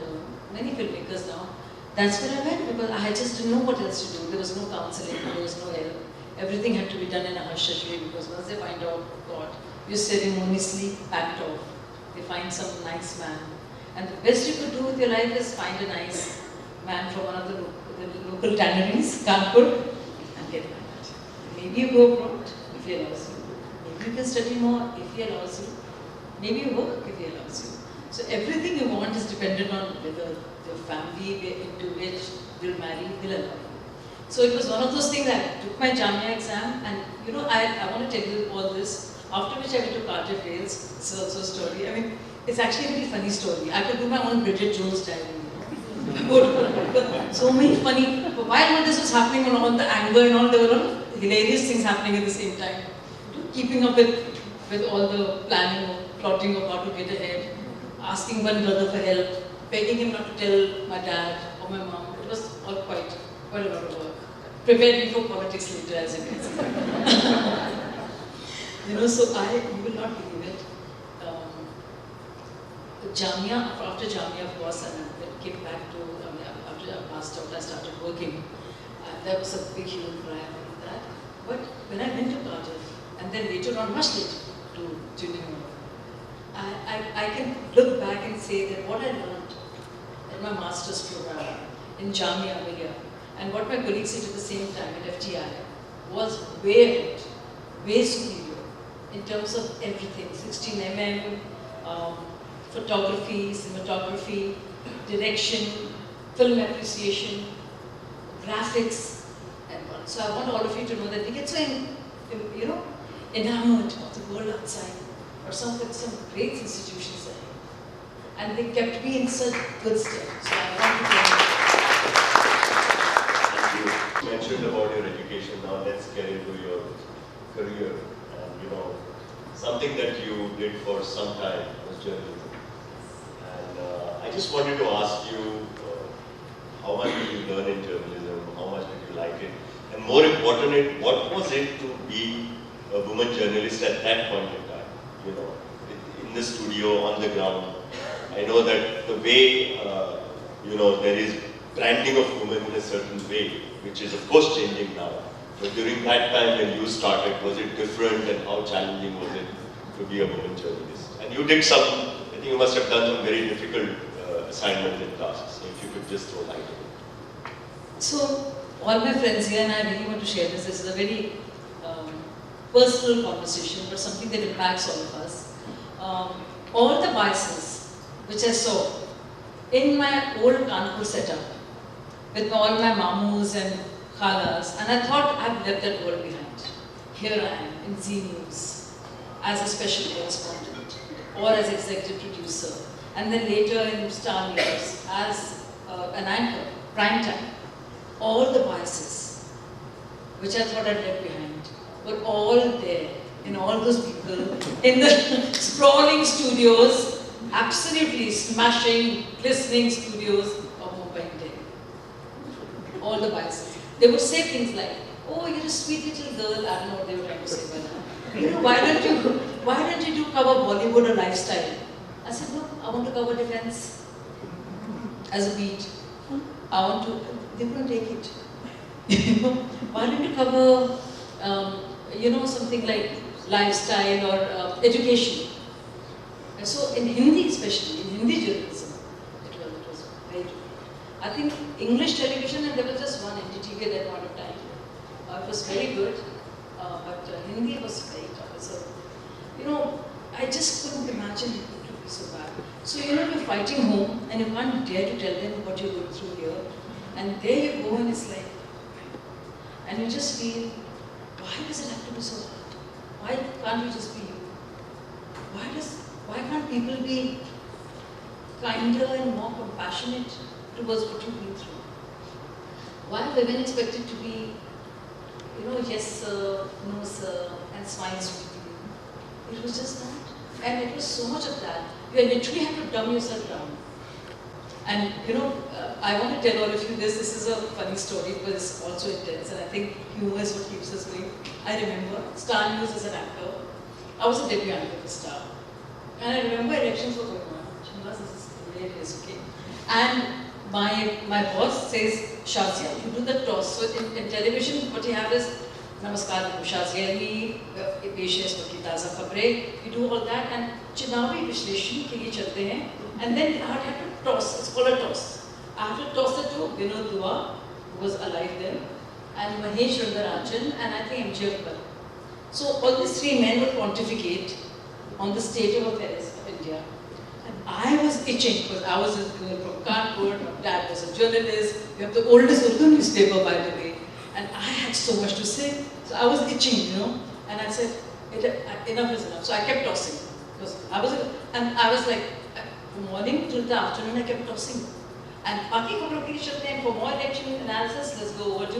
many filmmakers now. That's where I went because I just didn't know what else to do. There was no counseling, there was no help. Everything had to be done in a hush-hush way because once they find out, God, you're ceremoniously packed off. They find some nice man. And the best you could do with your life is find a nice man from one of the local tanneries, Kanpur, and get married. Maybe you go abroad if he allows you. Maybe you can study more if he allows you. Maybe you work if he allows you. So everything you want is dependent on whether the family into which will marry will allow you. So it was one of those things. I took my Jamia exam, and I want to tell you all this. After which I went to Cardiff, Wales. It's also a story. I mean, it's actually a very funny story. I could do my own Bridget Jones diary. So many funny. But while all this was happening, and all the anger and all, there were a lot of hilarious things happening at the same time. Keeping up with all the planning of plotting of how to get ahead, asking one brother for help, begging him not to tell my dad or my mom. It was all quite a lot of work. Prepared me for politics later, as you can see. So you will not believe it. After Jamia, of course, and I came back to, after I passed out, I started working. That was a big, huge cry about that. But when I went to Cardiff, and then later on, much later, to New York, I can look back and say that what I learned in my master's program in Jamia over here, and what my colleagues did at the same time at FTI was way ahead, way superior in terms of everything, 16mm, photography, cinematography, direction, film appreciation, graphics, and all. So I want all of you to know that we get so enamored of the world outside, or some great institutions there. And they kept me in such good stead. So I want to thank you. You mentioned about your education. Now let's get into your career. And something that you did for some time was journalism. And I just wanted to ask you, in journalism? How much did you like it? And more important, what was it to be a woman journalist at that point in time? You know, in the studio, on the ground. I know that the way, you know, there is branding of women in a certain way, which is of course changing now. But during that time when you started, was it different, and how challenging was it to be a woman journalist? And you did some, I think you must have done some very difficult assignments and tasks. So if you could just throw light on it. So, all my friends here, and I really want to share this, this is a very personal conversation, but something that impacts all of us. All the biases which I saw in my old Kanpur setup, with all my mamus and khalas, and I thought I've left that world behind. Here I am in Z News, as a special correspondent, or as executive producer, and then later in Star News, as an anchor, prime time. All the biases, which I thought I'd left behind, were all there in all those people, in the sprawling studios, absolutely smashing, glistening studios of Mumbai and Delhi. All the biases. They would say things like, oh, you're a sweet little girl. I don't know what they were trying to say by now. You know, why don't you do cover Bollywood or lifestyle? I said, no, I want to cover defense as a beat. I want to, they couldn't take it. You know, why don't you cover, you know, something like lifestyle or education? And so in Hindi especially, in Hindi journalism, it was very different. I think English television, and there was just one NDTV at that point of time. It was very good, but Hindi was very tough. So, you know, I just couldn't imagine it to be so bad. So, you know, you're fighting home and you can't dare to tell them what you're going through here. And there you go and it's like, and you just feel, why does it have to be so hard? Why can't you just be you? Why can't people be kinder and more compassionate towards what you've been through? Why are women expected to be, you know, yes sir, no sir, and smiles with you? It was just that. And it was so much of that. You literally have to dumb yourself down. And you know, I want to tell all of you this. This is a funny story, but it's also intense, and I think humor is what keeps us going. I remember Star News as an actor. I was a debut anchor for Star, and I remember elections were going on. Shrinivas, this is hilarious, okay? And my boss says, Shazia, you do the toss. So in television, what you have is, Namaskar, Ms Shazia Ilmi, पेश है इसकी ताज़ा खबरें. You do all that, and चुनावी विश्लेषण के लिए चलते हैं. And then I have to toss. It's called a toss. I have to toss it to Vinod Dua, who was alive then, and Mahesh Rangarajan, and I think MJ Akbar. So all these three men would pontificate on the state of affairs of India. And I was itching because I was a girl from Kanpur, my dad was a journalist, we have the oldest Urdu newspaper by the way, and I had so much to say. So I was itching, you know, and I said, enough is enough. So I kept tossing. Because I was like, from morning till the afternoon I kept tossing. And Paki Kaprokishan, for more election analysis, let's go over to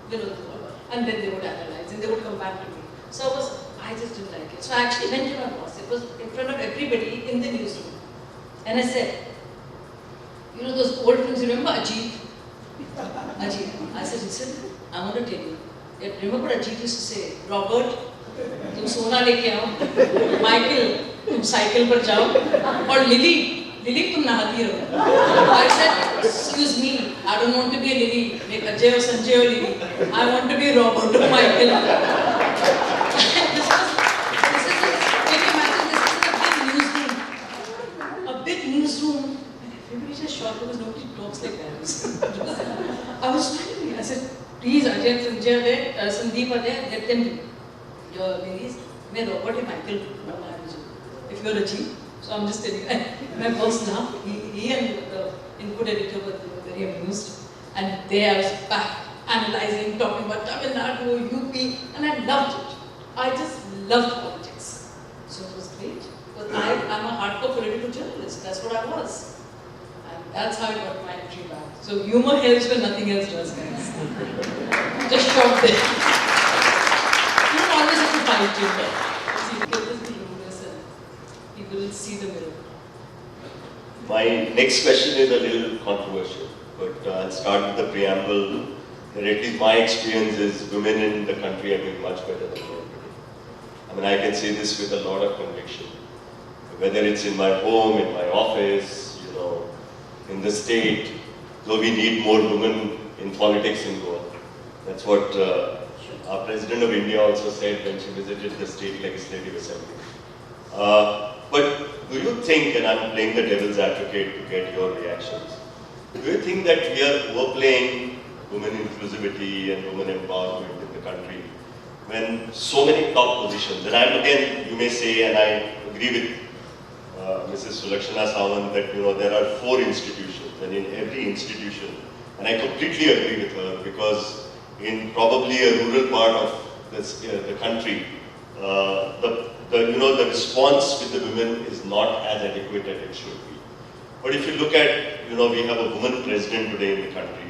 Vinod Dua. And then they would analyze and they would come back to me. So I just didn't like it. So I actually went to my boss. It was in front of everybody in the newsroom. And I said, you know those old films, you remember Ajit? Ajit. I said, listen, I want to tell you. Remember Ajit used to say, Robert, तुम सोना लेके आओ, Michael, तुम cycle पर जाओ, और Lily, तुम नहाती रहो. I said, excuse me, I don't want to be a Lily, make Ajay or Sanjay or Lily. I want to be Robert or Michael. A big newsroom, and everybody just shocked because nobody talks like that. I was trying. I said, please, Ajay, Sanjay are there, Sandeep are there, let them do. Your ladies, मैं Robert and Michael, if you're a G. So I'm just telling you, my boss now, he and the input editor were very amused. And there I was back analyzing, talking about Tamil Nadu, UP, and I loved it. I just loved politics. So it was great. Because I'm a hardcore political journalist, that's what I was. And that's how I got my entry back. So humor helps when nothing else does, guys. Just short there. You don't always have to fight it. See, people will see the mirror. My next question is a little controversial, but I'll start with the preamble. That at least my experience is women in the country are doing much better than men today. I mean, I can say this with a lot of conviction. Whether it's in my home, in my office, you know, in the state, though we need more women in politics in Goa. That's what our President of India also said when she visited the State Legislative Assembly. But do you think, and I'm playing the devil's advocate to get your reactions, do you think that we are overplaying women inclusivity and women empowerment in the country when so many top positions, and I'm again, you may say, and I agree with Mrs. Sulakshana Sawant that there are 4 institutions, and in every institution, and I completely agree with her, because in probably a rural part of the country, the response with the women is not as adequate as it should be. But if you look at, we have a woman president today in the country.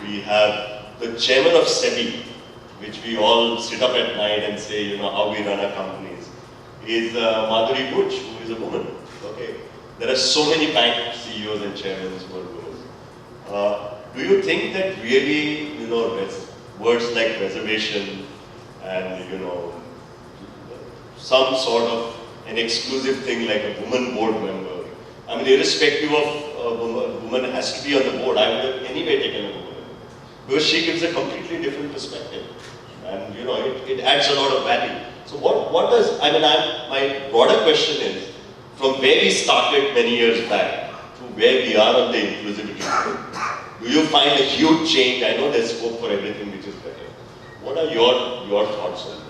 We have the chairman of SEBI, which we all sit up at night and say, how we run our companies, is Madhuri Buch, who is a woman. Okay, there are so many bank CEOs and chairmen who are women. Do you think that really, words like reservation and some sort of an exclusive thing like a woman board member, I mean, irrespective of a woman has to be on the board, I would have anyway taken a woman, because she gives a completely different perspective, and it adds a lot of value. So what does, my broader question is, from where we started many years back to where we are on the inclusivity today, do you find a huge change? I know there's scope for everything which is better. What are your thoughts on this?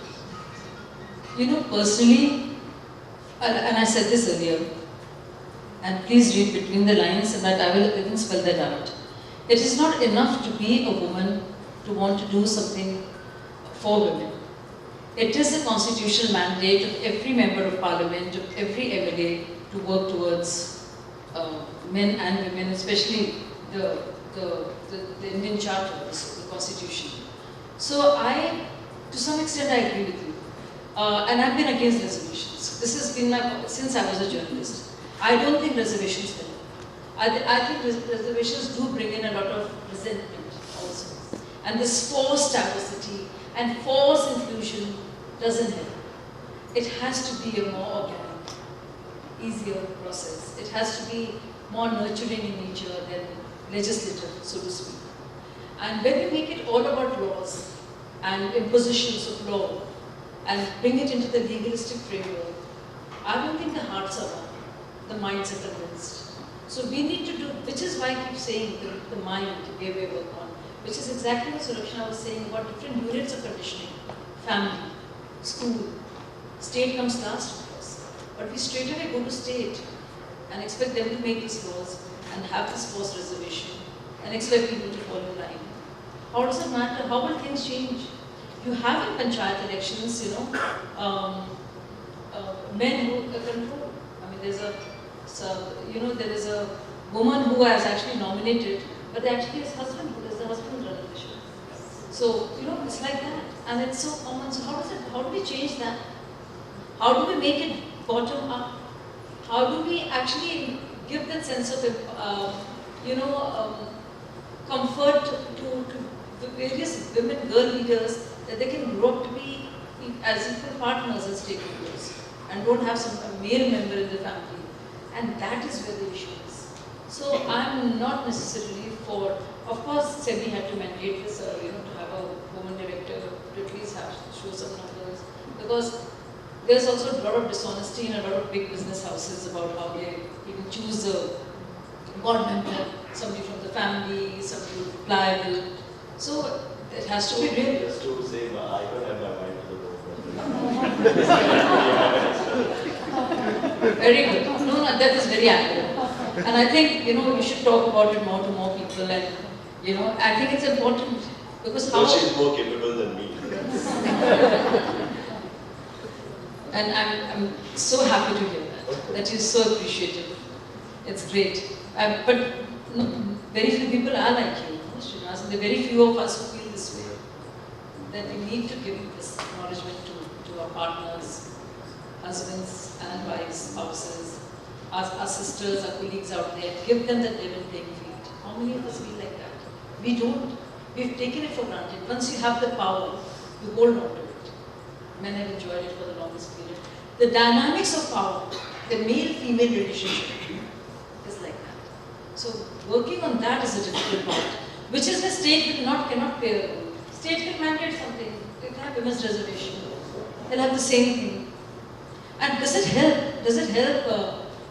Personally, and I said this earlier, and please read between the lines so that I will even spell that out. It is not enough to be a woman to want to do something for women. It is a constitutional mandate of every member of parliament, of every MLA to work towards men and women, especially the Indian Charter, the constitution. So to some extent I agree with you. And I've been against reservations. This has been since I was a journalist. I don't think reservations help. I think reservations do bring in a lot of resentment also. And this forced diversity and forced inclusion doesn't help. It has to be a more organic, easier process. It has to be more nurturing in nature than legislative, so to speak. And when we make it all about laws and impositions of law and bring it into the legalistic framework, I don't think the hearts are won, the minds are convinced. So we need to do, which is why I keep saying the mind we work on, which is exactly what Sulakshana was saying about different units of conditioning. Family, school, state comes last of course. But we straight away go to state and expect them to make these laws and have this forced reservation and expect people to fall in line. How does it matter? How will things change? You have in panchayat elections, men who control. I mean, there is a woman who has actually nominated, but actually his husband, who is the husband running the show. So, it's like that. And it's so common. So how do we change that? How do we make it bottom up? How do we actually give that sense of, comfort to the various women, girl leaders, that they can grow up to be as equal partners and stakeholders and don't have a male member in the family. And that is where the issue is. So I'm not necessarily for, of course, SEBI had to mandate this, to have a woman director, to at least show some numbers, because there's also a lot of dishonesty in a lot of big business houses about how they even choose a board member, somebody from the family, somebody reliable. So it has to be real. Just to say, I don't have my mind to the board. Very good. No, that is very accurate. And I think, you should talk about it more to more people, and, I think it's important because how... So she's more capable than me. And I'm so happy to hear that you're so appreciative. It's great. But very few people are like you, Srinivas, and there are very few of us who feel this way, that we need to give this acknowledgement to our partners, husbands and wives, spouses, our sisters, our colleagues out there, give them the level playing field. How many of us feel like that? We don't. We've taken it for granted. Once you have the power, you hold on to it. Men have enjoyed it for the longest period. The dynamics of power, the male-female relationship is like that. So working on that is a difficult part, which is the state cannot play a role. State can mandate something. They can have women's reservation. They'll have the same thing. And does it help? Does it help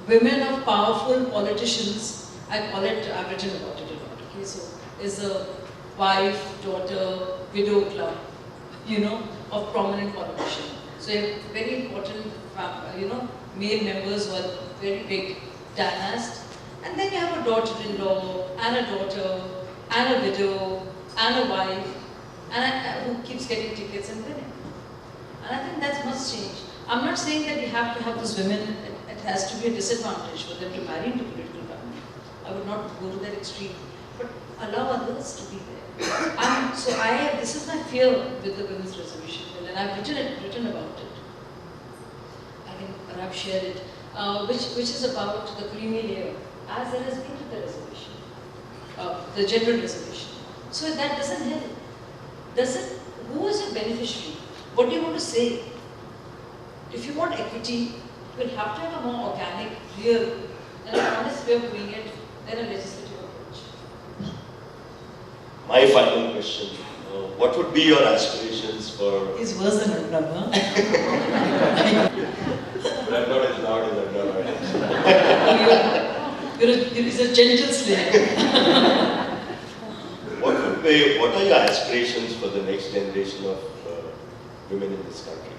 women of powerful politicians? I call it, I've written about it a lot. Okay, so is a wife, daughter, widow club, of prominent politicians. So you have very important, male members who are very big dynast. And then you have a daughter-in-law, and a daughter, and a widow, and a wife, who keeps getting tickets and winning. And I think that must change. I'm not saying that we have to have those women, it has to be a disadvantage for them to marry into political family. I would not go to that extreme, but allow others to be there. So this is my fear with the women's reservation bill, and I've written about it. I think I've shared it, which is about the creamy layer, as there has been to the reservation, the gender reservation. So that doesn't help. Who is your beneficiary? What do you want to say? If you want equity, you will have to have a more organic, real, and an honest way of doing it than a legislative approach. My final question, what would be your aspirations for... It's worse than a number. But I'm not as loud as I'm You're a gentle slave. What are your aspirations for the next generation of women in this country?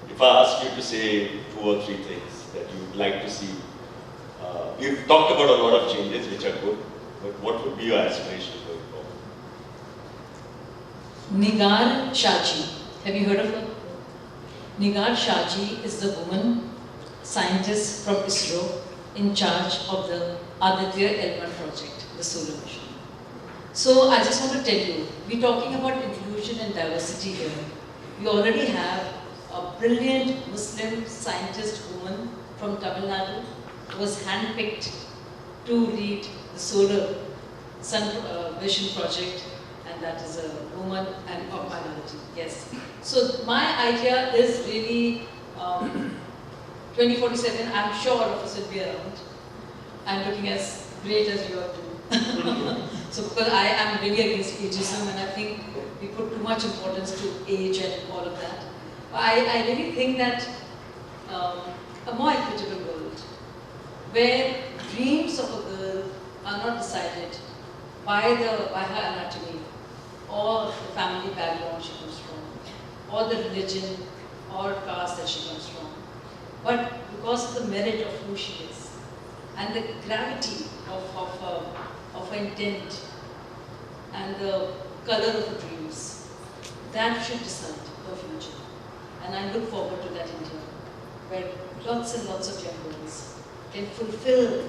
If I ask you to say 2 or 3 things that you would like to see, we've talked about a lot of changes which are good, but what would be your aspiration going forward? Nigar Shaji. Have you heard of her? Nigar Shaji is the woman scientist from ISRO in charge of the Aditya L1 project, the solar mission. So I just want to tell you, we're talking about inclusion and diversity here. We already have a brilliant Muslim scientist woman from Tamil Nadu who was handpicked to lead the solar sun vision project, and that is a woman and of minority. Yes. So my idea is really 2047. I'm sure all of us will be around and looking as great as you are too. So because I am really against ageism, and I think we put too much importance to age and all of that. I really think that a more equitable world, where dreams of a girl are not decided by her anatomy, or the family background she comes from, or the religion or caste that she comes from, but because of the merit of who she is, and the gravity of her intent, and the color of her dreams. That should decide her future. And I look forward to that India, where lots and lots of young girls can fulfill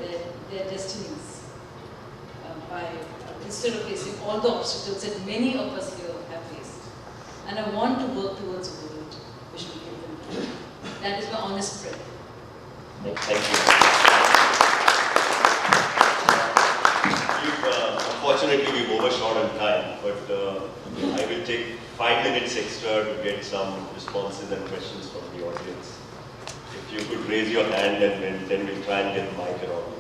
their destinies instead of facing all the obstacles that many of us here have faced. And I want to work towards a world which will give them that. That is my honest prayer. Thank you. Unfortunately, we've overshot on time, but I will take 5 minutes extra to get some responses and questions from the audience. If you could raise your hand, and then we'll try and get the mic around you.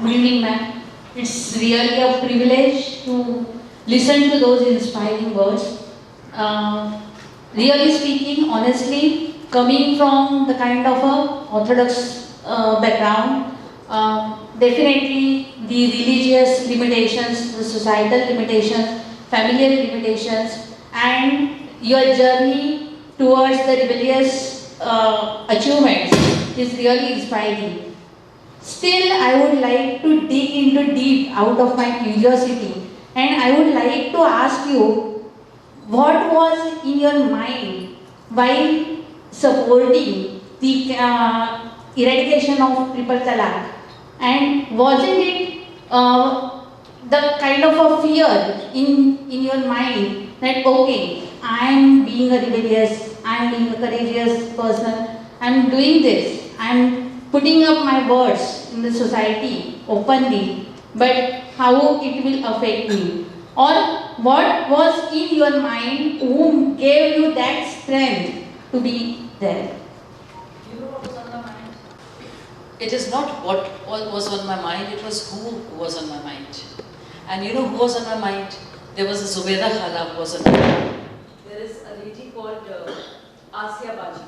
Good evening, ma'am. It's really a privilege to listen to those inspiring words. Really speaking, honestly, coming from the kind of a orthodox background, definitely the religious limitations, the societal limitations, familial limitations, and your journey towards the rebellious achievements is really inspiring. Still, I would like to dig into deep out of my curiosity, and I would like to ask you, what was in your mind while supporting the eradication of triple talaq, and wasn't it the kind of a fear in your mind that okay, I am being a rebellious, I am being a courageous person, I am doing this, I am putting up my words in the society openly, but how it will affect me? Or what was in your mind, whom gave you that strength to be there? You know what was on my mind? It is not what all was on my mind, it was who was on my mind. And you know who was on my mind? There was a Zubeda Khala who was on my mind. There is a lady called Asya Baji.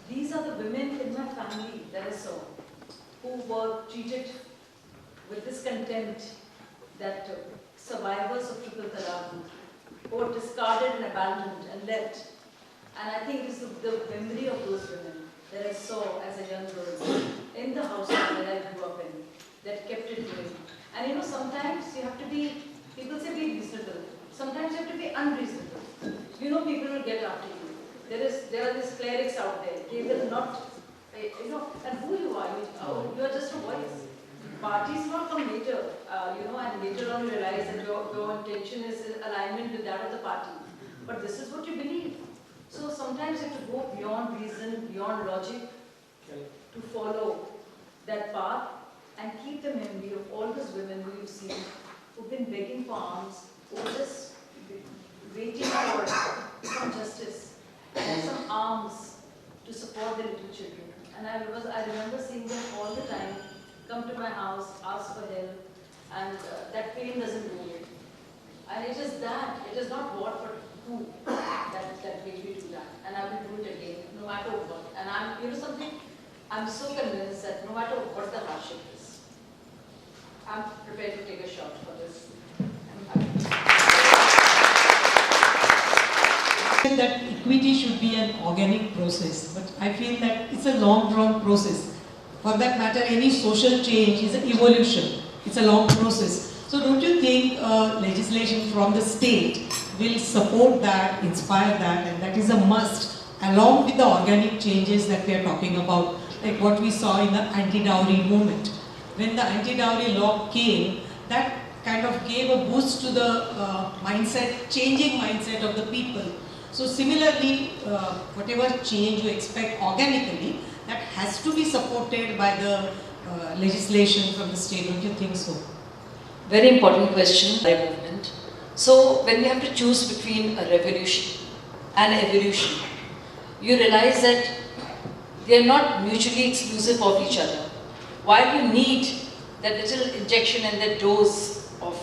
These are the women in my family that I saw who were treated with this contempt that survivors of triple talaq were discarded and abandoned and left. And I think it is the memory of those women that I saw as a young girl in the household that I grew up in that kept it going. And you know, sometimes you have to be, people say be reasonable. Sometimes you have to be unreasonable. You know, people will get after you. There are these clerics out there. They will not, you know, and who you are, you are just a voice. Parties not come later, you know, and later on you realize that your intention is in alignment with that of the party. But this is what you believe. So sometimes you have to go beyond reason, beyond logic, to follow that path and keep the memory of all those women who you've seen, who've been begging for alms, who are just waiting for some justice and some alms to support their little children. And I remember seeing them all the time come to my house, ask for help, and that pain doesn't go away. And it is that, it is not what, but who that made me do that. And I will do it again, no matter what. And I'm, you know something, I'm so convinced that no matter what the hardship is, I'm prepared to take a shot for this. That equity should be an organic process, but I feel that it's a long-drawn process. For that matter, any social change is an evolution. It's a long process. So don't you think legislation from the state will support that, inspire that, and that is a must, along with the organic changes that we are talking about, like what we saw in the anti-dowry movement. When the anti-dowry law came, that kind of gave a boost to the mindset, changing mindset of the people. So similarly, whatever change you expect organically, that has to be supported by the legislation from the state. Don't you think so? Very important question by movement. So when we have to choose between a revolution and evolution, you realize that they are not mutually exclusive of each other. While you need that little injection and that dose of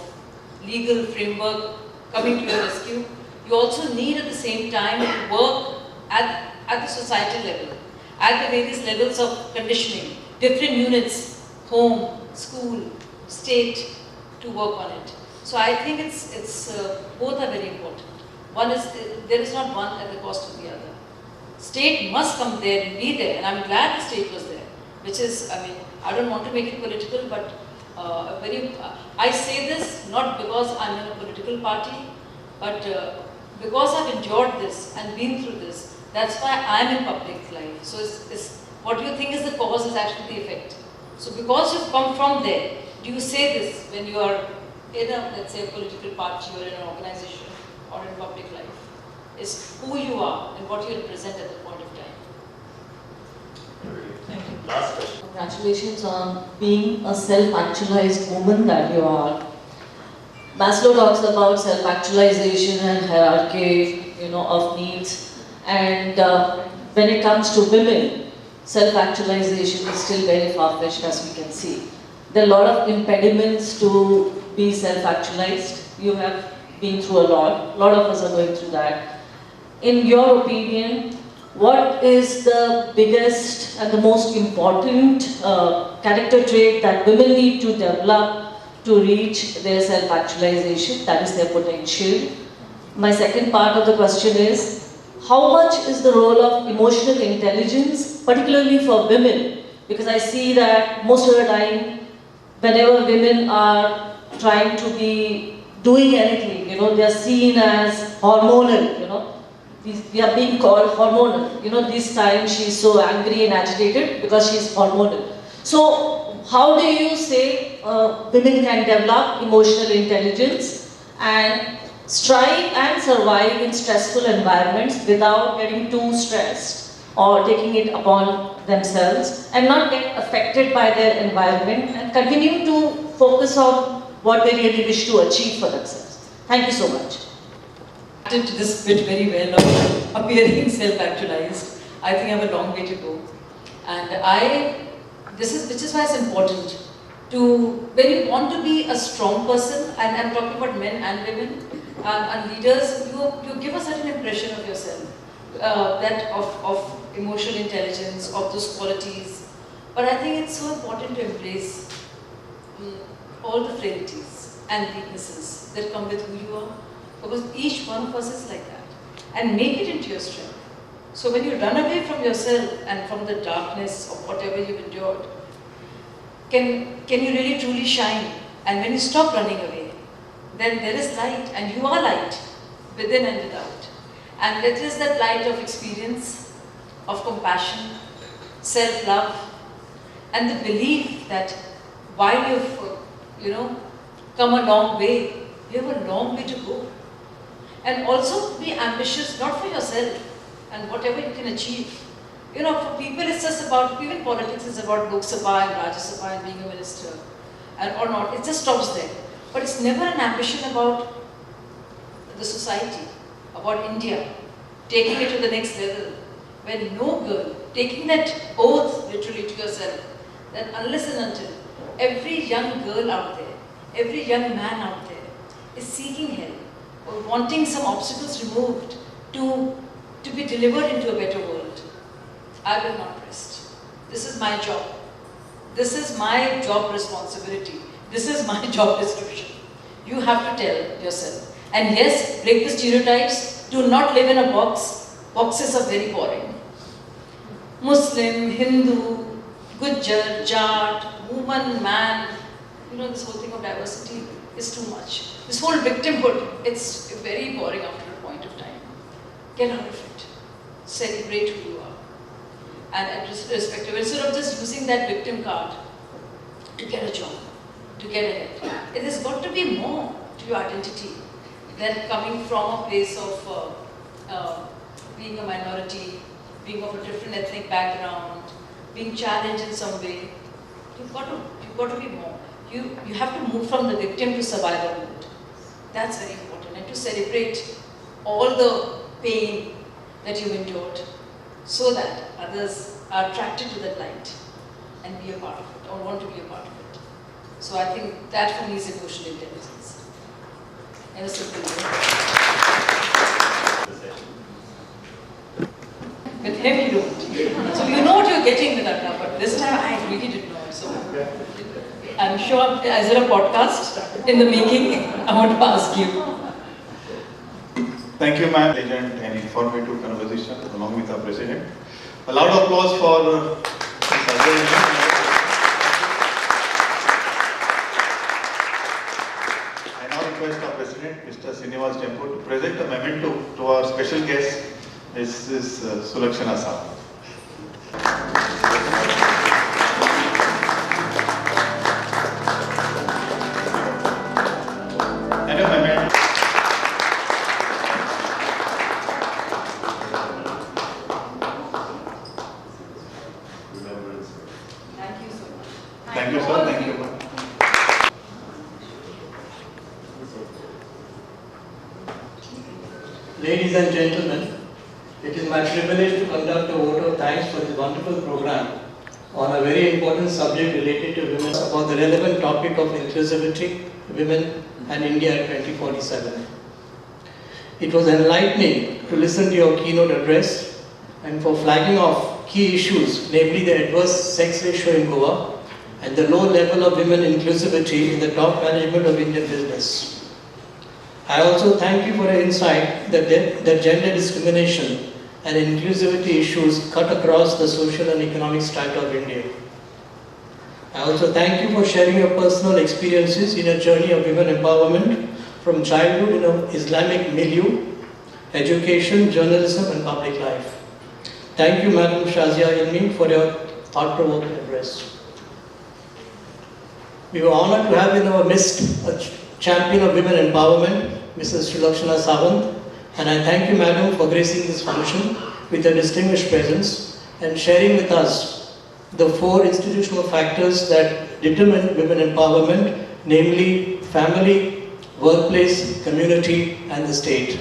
legal framework coming to your rescue, you also need at the same time to work at the societal level, at the various levels of conditioning, different units, home, school, state, to work on it. So I think both are very important. One is, there is not one at the cost of the other. State must come there and be there, and I'm glad the state was there, which is, I mean, I don't want to make it political, but I say this not because I'm in a political party, but because I've endured this and been through this. That's why I'm in public life. So what you think is the cause is actually the effect. So because you've come from there, do you say this when you are in a, let's say, a political party or in an organization or in public life? Is who you are and what you represent at that point of time. Thank you. Last question. Congratulations on being a self-actualized woman that you are. Maslow talks about self-actualization and hierarchy, of needs. And when it comes to women, self-actualization is still very far-fetched, as we can see. There are a lot of impediments to be self-actualized. You have been through a lot of us are going through that. In your opinion, what is the biggest and the most important character trait that women need to develop to reach their self-actualization, that is their potential? My second part of the question is, how much is the role of emotional intelligence, particularly for women? Because I see that most of the time, whenever women are trying to be doing anything, they are seen as hormonal, we are being called hormonal. This time she is so angry and agitated because she is hormonal. So how do you say women can develop emotional intelligence and strive and survive in stressful environments without getting too stressed or taking it upon themselves, and not get affected by their environment and continue to focus on what they really wish to achieve for themselves. Thank you so much. To this bit very well of appearing self-actualized. I think I have a long way to go. And which is why it's important to, when you want to be a strong person, and I'm talking about men and women, and leaders, you give a certain impression of yourself, that of emotional intelligence, of those qualities. But I think it's so important to embrace all the frailties and weaknesses that come with who you are, because each one of us is like that, and make it into your strength. So when you run away from yourself and from the darkness of whatever you've endured, can you really truly shine? And when you stop running away, then there is light, and you are light, within and without. And it is that light of experience, of compassion, self-love, and the belief that while you've come a long way, you have a long way to go. And also be ambitious, not for yourself and whatever you can achieve. For people it's just about, even politics is about Lok Sabha and Rajya Sabha and being a minister or not, it just stops there. But it's never an ambition about the society, about India, taking it to the next level, when no girl, taking that oath literally to yourself, that unless and until every young girl out there, every young man out there is seeking help or wanting some obstacles removed to be delivered into a better world, I will not rest. This is my job. This is my job responsibility. This is my job description. You have to tell yourself. And yes, break the stereotypes. Do not live in a box. Boxes are very boring. Muslim, Hindu, Gujjar, Jat, woman, man, this whole thing of diversity is too much. This whole victimhood, it's very boring after a point of time. Get out of it. Celebrate who you are. And respect you. Instead of just using that victim card to get a job, to get ahead. It has got to be more to your identity than coming from a place of being a minority, being of a different ethnic background, being challenged in some way. You've got to be more. You have to move from the victim to survivor mode. That's very important. And to celebrate all the pain that you've endured, so that others are attracted to that light and be a part of it, or want to be a part of it. So I think that for me is emotional intelligence. In a simple way. With him you don't. So you know what you're getting with that now, but this time I really didn't know. So I'm sure, as in a podcast in the making, I want to ask you. Thank you, ma'am. Intelligent and informative conversation along with our president. A loud applause for Ms. Shazia Ilmi. I now request our president, Mr Shrinivas Dempo, to present a memento to our special guest, Mrs Sulakshana Sawant. And a memento. Thank you, sir. Thank you. Ladies and gentlemen, it is my privilege to conduct a vote of thanks for this wonderful program on a very important subject related to women, about the relevant topic of inclusivity, women and India 2047. It was enlightening to listen to your keynote address and for flagging off key issues, namely the adverse sex ratio in Goa and the low level of women inclusivity in the top management of Indian business. I also thank you for your insight that gender discrimination and inclusivity issues cut across the social and economic strata of India. I also thank you for sharing your personal experiences in a journey of women empowerment from childhood in an Islamic milieu, education, journalism and public life. Thank you, Ms Shazia Ilmi, for your thought-provoking address. We were honored to have in our midst a champion of women empowerment, Mrs. Sulakshana Sawant, and I thank you, Madam, for gracing this function with a distinguished presence and sharing with us the 4 institutional factors that determine women empowerment, namely family, workplace, community, and the state.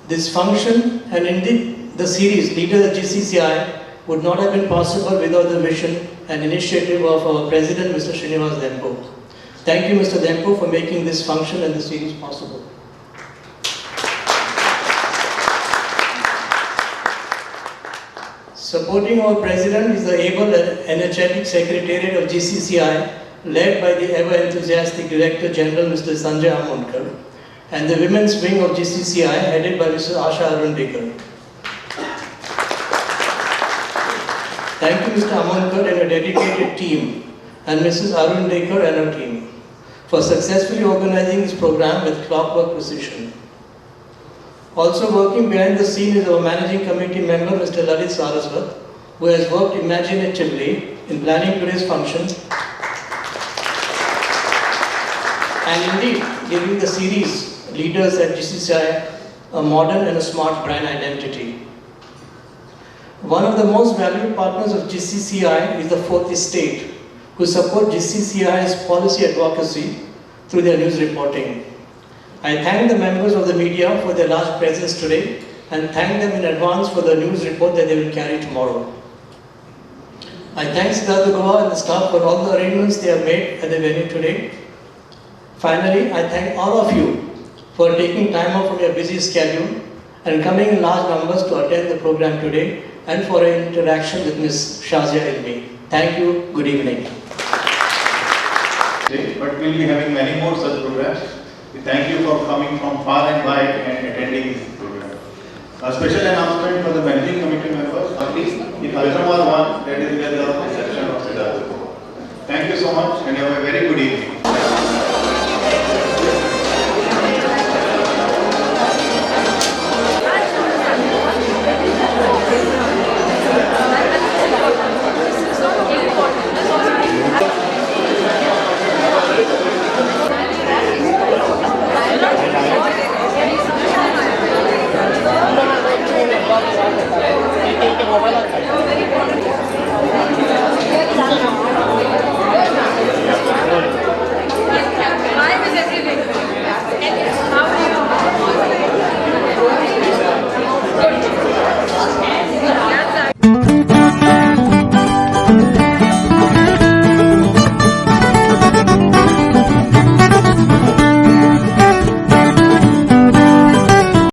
This function, and indeed the series Leaders GCCI, would not have been possible without the vision and initiative of our President, Mr. Shrinivas Dempo. Thank you, Mr. Dempo, for making this function and the series possible. Supporting our President is the able and energetic Secretariat of GCCI, led by the ever-enthusiastic Director General, Mr. Sanjay Amonkar, and the Women's Wing of GCCI, headed by Mrs. Asha Arundekar. Thank you, Mr. Amonkar and a dedicated team, and Mrs. Arundekar and her team, for successfully organizing this program with clockwork precision. Also working behind the scene is our Managing Committee member, Mr. Lalit Saraswat, who has worked imaginatively in planning today's function and indeed giving the series Leaders at GCCI a modern and a smart brand identity. One of the most valued partners of GCCI is the 4th Estate, who support GCCI's policy advocacy through their news reporting. I thank the members of the media for their large presence today and thank them in advance for the news report that they will carry tomorrow. I thank Cidade and the staff for all the arrangements they have made at the venue today. Finally, I thank all of you for taking time out from your busy schedule and coming in large numbers to attend the program today and for an interaction with Ms Shazia Ilmi. Thank you. Good evening. But we'll be having many more such programs. We thank you for coming from far and wide and attending this program. A special announcement for the Managing Committee members, at least in Ultramar 1, that is where the reception of Cidade. Thank you so much and have a very good evening.